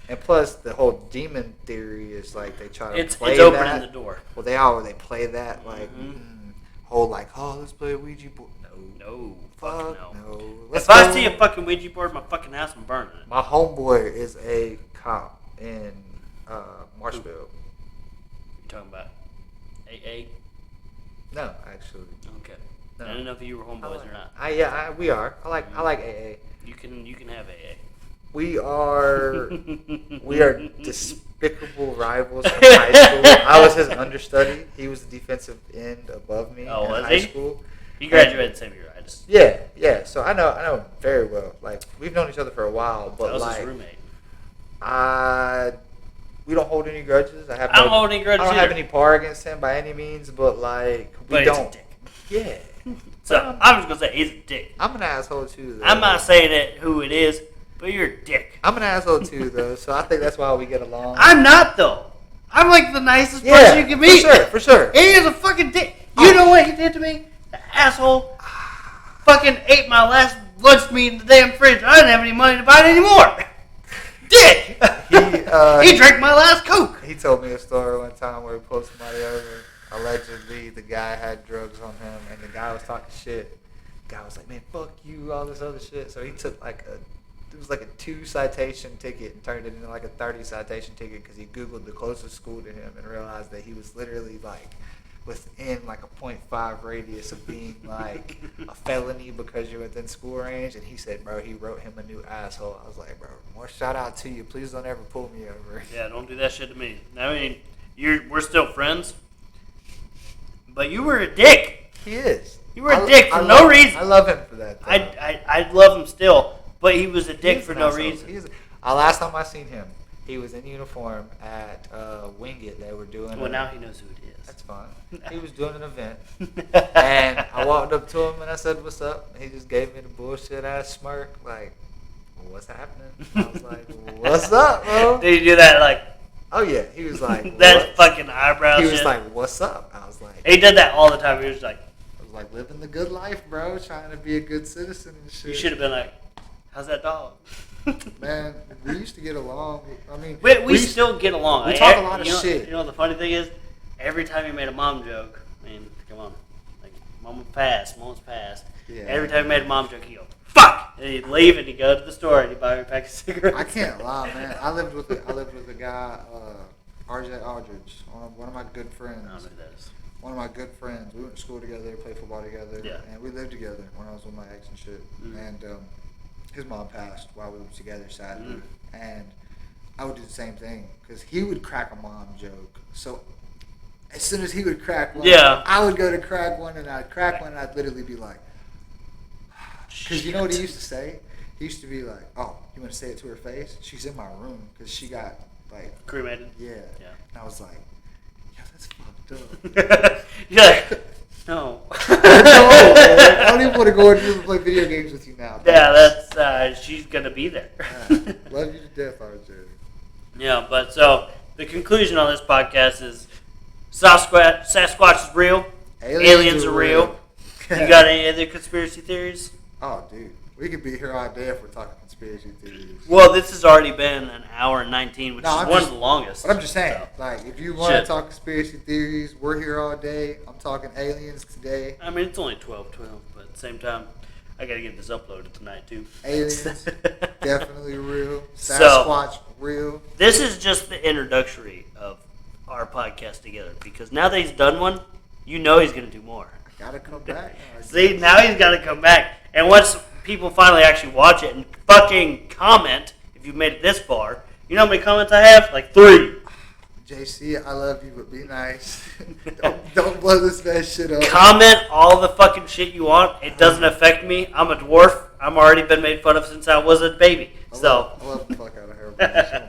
and plus, the whole demon theory is, like, they try to play that. It's opening the door. Well, they play that, like, whole, like, oh, let's play a Ouija board. No. Fuck no. If I see a fucking Ouija board in my fucking house, I'm burning it. My homeboy is a cop in Marshville. You talking about AA? No, actually. Okay. No. I don't know if you were homeboys or not. We are. I like AA. You can have AA. We are despicable rivals in high school. I was his understudy. He was the defensive end above me in high school. He graduated the same year I just. Yeah. So I know him very well. Like, we've known each other for a while, but I was like, his roommate. we don't hold any grudges. I don't hold any grudges. I don't have any par against him by any means, but like, we don't. He's a dick. Yeah. So I'm just gonna say he's a dick. I'm an asshole too, though. I'm not saying it who it is, but you're a dick. I'm an asshole too, though. So I think that's why we get along. I'm not though. I'm like the nicest person you can meet. For sure. He is a fucking dick. You know what he did to me? The asshole fucking ate my last lunch meat in the damn fridge. I didn't have any money to buy it anymore. Dick. He drank my last Coke. He told me a story one time where he pulled somebody over. Allegedly, the guy had drugs on him, and the guy was talking shit. The guy was like, man, fuck you, all this other shit. So he took it was like a 2 citation ticket and turned it into like a 30 citation ticket because he Googled the closest school to him and realized that he was literally like within like a 0.5 radius of being like a felony because you're within school range. And he said, bro, he wrote him a new asshole. I was like, bro, more shout out to you. Please don't ever pull me over. Yeah, don't do that shit to me. I mean, we're still friends, but you were a dick. He is. You were a dick for no reason. I love him for that. I love him still, but he was a dick for no reason. Last time I seen him, he was in uniform at Wing It. They were doing. Well, now he knows who it is. That's fine. He was doing an event, and I walked up to him and I said, "What's up?" And he just gave me the bullshit ass smirk, like, "What's happening?" I was like, "What's up, bro?" Did you do that like? Oh yeah, he was like that fucking eyebrow shit. He was like, "What's up?" I was like, he did that all the time. He was like, living the good life, bro, trying to be a good citizen and shit. You should have been like, how's that dog? Man, we used to get along. I mean, we still get along. We talk a lot of shit. You know the funny thing is, every time you made a mom joke, I mean, come on, like, mom's passed. Yeah. Every time you made a mom joke, you go, fuck! And he'd leave and he'd go to the store and he'd buy me a pack of cigarettes. I can't lie, man. I lived with a guy, RJ Aldridge, one of my good friends. I don't know who that is. One of my good friends. We went to school together, played football together, and we lived together when I was with my ex and shit. And his mom passed while we were together, sadly. And I would do the same thing because he would crack a mom joke. So as soon as he would crack one, I would go to crack one, and I'd crack one, and I'd literally be like, because you know what he used to say? He used to be like, "Oh, you want to say it to her face? She's in my room because she got like cremated." Yeah. And I was like, that's fucked up. You're like, No. No, man. I don't even want to go and play video games with you now. Yeah, that's she's gonna be there. Love you to death, RJ. Yeah, but so the conclusion on this podcast is Sasquatch is real. Aliens are real. You got any other conspiracy theories? Oh, dude. We could be here all day if we're talking conspiracy theories. Well, this has already been an hour and 19, which is one of the longest. But I'm just saying, so. like, if you want to talk conspiracy theories, we're here all day. I'm talking aliens today. I mean, it's only 12:12, but at the same time, I got to get this uploaded tonight, too. Aliens, definitely real. Sasquatch, real. This is just the introductory of our podcast together, because now that he's done one, you know he's going to do more. I got to come back. See, now he's got to come back. And once people finally actually watch it and fucking comment, if you've made it this far, you know how many comments I have? Like 3. JC, I love you, but be nice. don't blow this bad shit up. Comment all the fucking shit you want. It doesn't affect me. I'm a dwarf. I'm already been made fun of since I was a baby. I love the fuck out of her.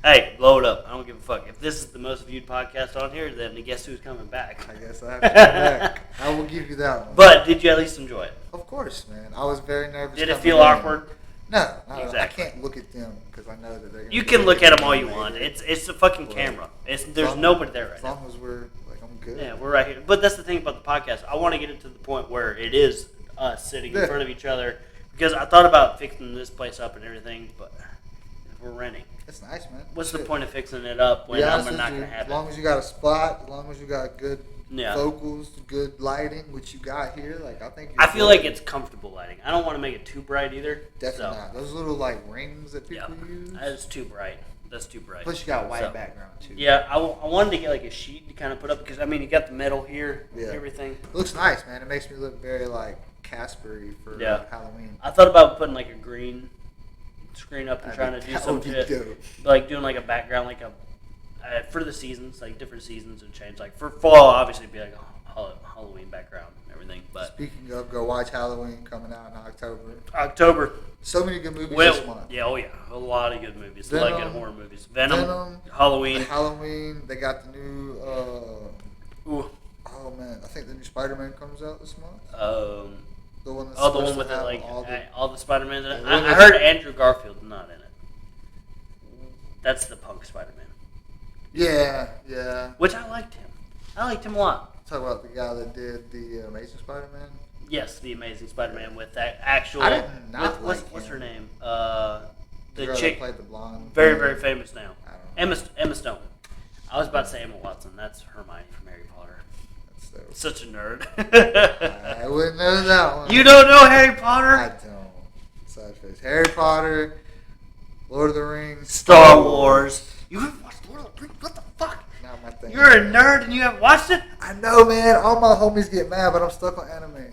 Hey, blow it up. I don't give a fuck. If this is the most viewed podcast on here, then guess who's coming back? I guess I have to come back. I will give you that one. But did you at least enjoy it? Of course, man. I was very nervous. Did it feel awkward? No, Exactly. I can't look at them because I know that they're. You can look at them all you want. It's a fucking camera. There's nobody there right now. As long as we're like, I'm good. Yeah, we're right here. But that's the thing about the podcast. I want to get it to the point where it is us sitting in front of each other, because I thought about fixing this place up and everything, but we're renting. That's nice, man. What's the point of fixing it up when I'm not going to have it? As long as you got a spot, as long as you got good Yeah. vocals, good lighting, which you got here, like I think. I feel like it's comfortable lighting. I don't want to make it too bright either. Definitely not. Those little like rings that people use. That's too bright. That's too bright. Plus, you got a white background too. Yeah, I wanted to get like a sheet to kind of put up because I mean you got the metal here, and everything. It looks nice, man. It makes me look very like Casper-y for Halloween. I thought about putting like a green screen up and trying to do some shit, like doing like a background, like a for the seasons, like different seasons would change. Like for fall, obviously it'd be like a Halloween background and everything. But speaking of, go watch Halloween coming out in October. October. So many good movies this month. Yeah, oh yeah, a lot of good movies. Venom, a lot of good horror movies. Venom, Halloween. Halloween. They got the new. Ooh. Oh man, I think the new Spider-Man comes out this month. The one that's the one with all the Spider-Man in it. I heard Andrew Garfield's not in it. That's the punk Spider-Man. Yeah. Which I liked him. I liked him a lot. Talk about the guy that did the Amazing Spider-Man. Yes, the Amazing Spider-Man with that actual. I did not what's her name? The girl chick that played the blonde. Very, very famous now. I don't know. Emma Stone. I was about to say Emma Watson. That's Hermione from Harry Potter. Such a nerd. I wouldn't know that one. You don't know Harry Potter? I don't. Sad face. Harry Potter, Lord of the Rings, Star Wars. You haven't watched Lord of the Rings? What the fuck? Not my thing. You're a nerd and you haven't watched it? I know, man. All my homies get mad, but I'm stuck on anime.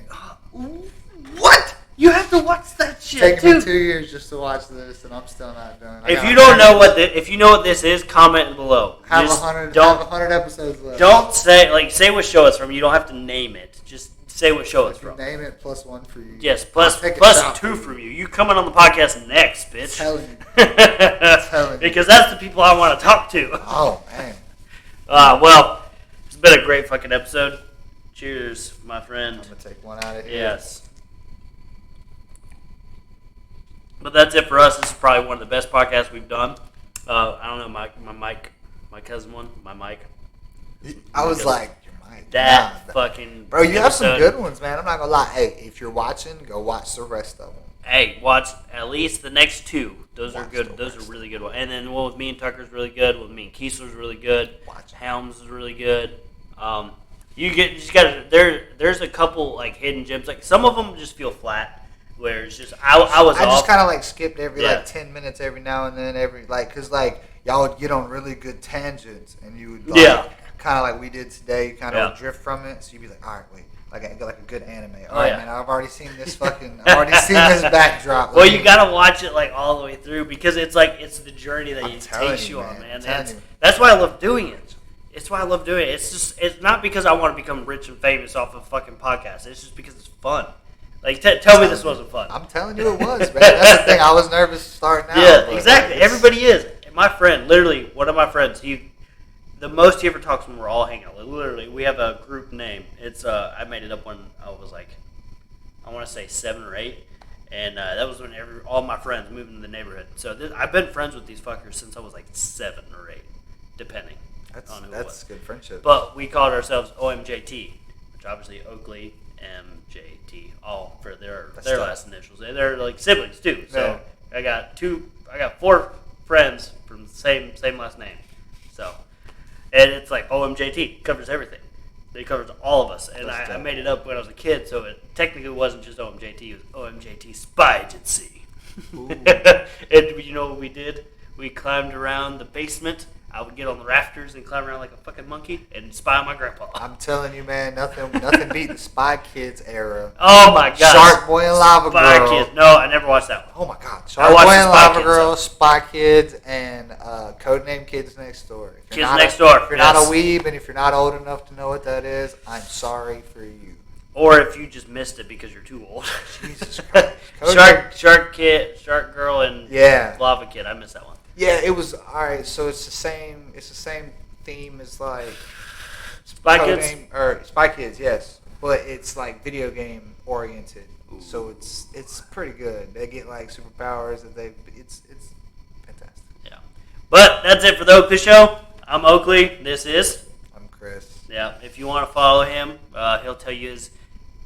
What? You have to watch that shit. It's taken me 2 years just to watch this, and I'm still not done. If you don't know if you know what this is, comment below. Have 100 episodes left. Don't say what show it's from. You don't have to name it. Just say what show it's from. Name it +1 for you. Yes, plus 2 from you. You coming on the podcast next, bitch. I'm telling you. Because that's the people I want to talk to. Oh man. Well, it's been a great fucking episode. Cheers, my friend. I'm gonna take one out of here. Yes. But that's it for us. This is probably one of the best podcasts we've done. I don't know, my cousin one, my mic. I was like, your mic. That fucking bro, you have some good ones, man. I'm not gonna lie. Hey, if you're watching, go watch the rest of them. Hey, watch at least the next 2. Those are good. Those are really good ones. And then one with me and Tucker's really good. One with me and Kiesler's really good. Helms is really good. You just gotta. There's a couple like hidden gems. Like some of them just feel flat. Where it's just I just kind of like skipped every like 10 minutes every now and then because y'all would get on really good tangents and you would kind of like we did today kind of drift from it, so you'd be like, all right, wait, like a good anime, all right, man, I've already seen this this backdrop. Well, you gotta watch it like all the way through because it's the journey that it takes you on, man. That's why I love doing it. It's why I love doing it. It's not because I want to become rich and famous off of fucking podcasts. It's just because it's fun. Like, tell me this wasn't fun. I'm telling you it was, man. That's the thing. I was nervous starting out. Yeah, exactly. Everybody is. My friend, literally, one of my friends, he the most he ever talks when we're all hanging out. Like, literally, we have a group name. It's I made it up when I was like, I want to say 7 or 8, and that was when all my friends moved into the neighborhood. So I've been friends with these fuckers since I was like 7 or 8, depending on who it was. That's good friendship. But we called ourselves OMJT, which obviously Oakley, MJT, all for their last initials. And they're like siblings too. So yeah. I got 4 friends from the same last name. So, and it's like OMJT covers everything. It covers all of us. And I made it up when I was a kid, so it technically wasn't just OMJT. It was OMJT Spy Agency. And you know what we did? We climbed around the basement. I would get on the rafters and climb around like a fucking monkey and spy on my grandpa. I'm telling you, man, nothing beat the Spy Kids era. Oh my god! Shark Boy and Lava Spy Girl. Kids. No, I never watched that one. Oh my god! Shark Boy and Lava Girl, Spy Kids, and Codename Kids Next Door. If you're not a weeb, and if you're not old enough to know what that is, I'm sorry for you. Or if you just missed it because you're too old. Jesus Christ! Shark Girl, and Lava Kid. I missed that one. Yeah, it was alright. So it's the same. It's the same theme as like Spy Kids or Spy Kids, yes. But it's like video game oriented. Ooh. So it's pretty good. They get like superpowers that it's fantastic. Yeah, but that's it for the Oakley Show. I'm Oakley. This is. I'm Chris. Yeah, if you want to follow him, he'll tell you his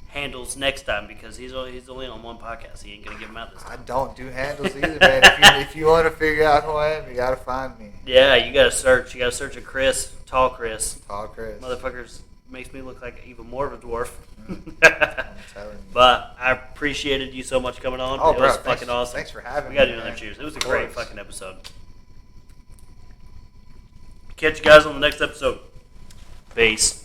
handles next time because he's only on one podcast. He ain't gonna give them out this time. I don't do handles either, man. If you want to figure out who I am, you gotta find me. Yeah, you gotta search. You gotta search a Chris, tall Chris. Tall Chris. Motherfuckers makes me look like even more of a dwarf. I'm telling you. But I appreciated you so much coming on. Oh, it was fucking awesome. Thanks for having me. We gotta do another cheers. It was a great fucking episode. Catch you guys on the next episode. Peace.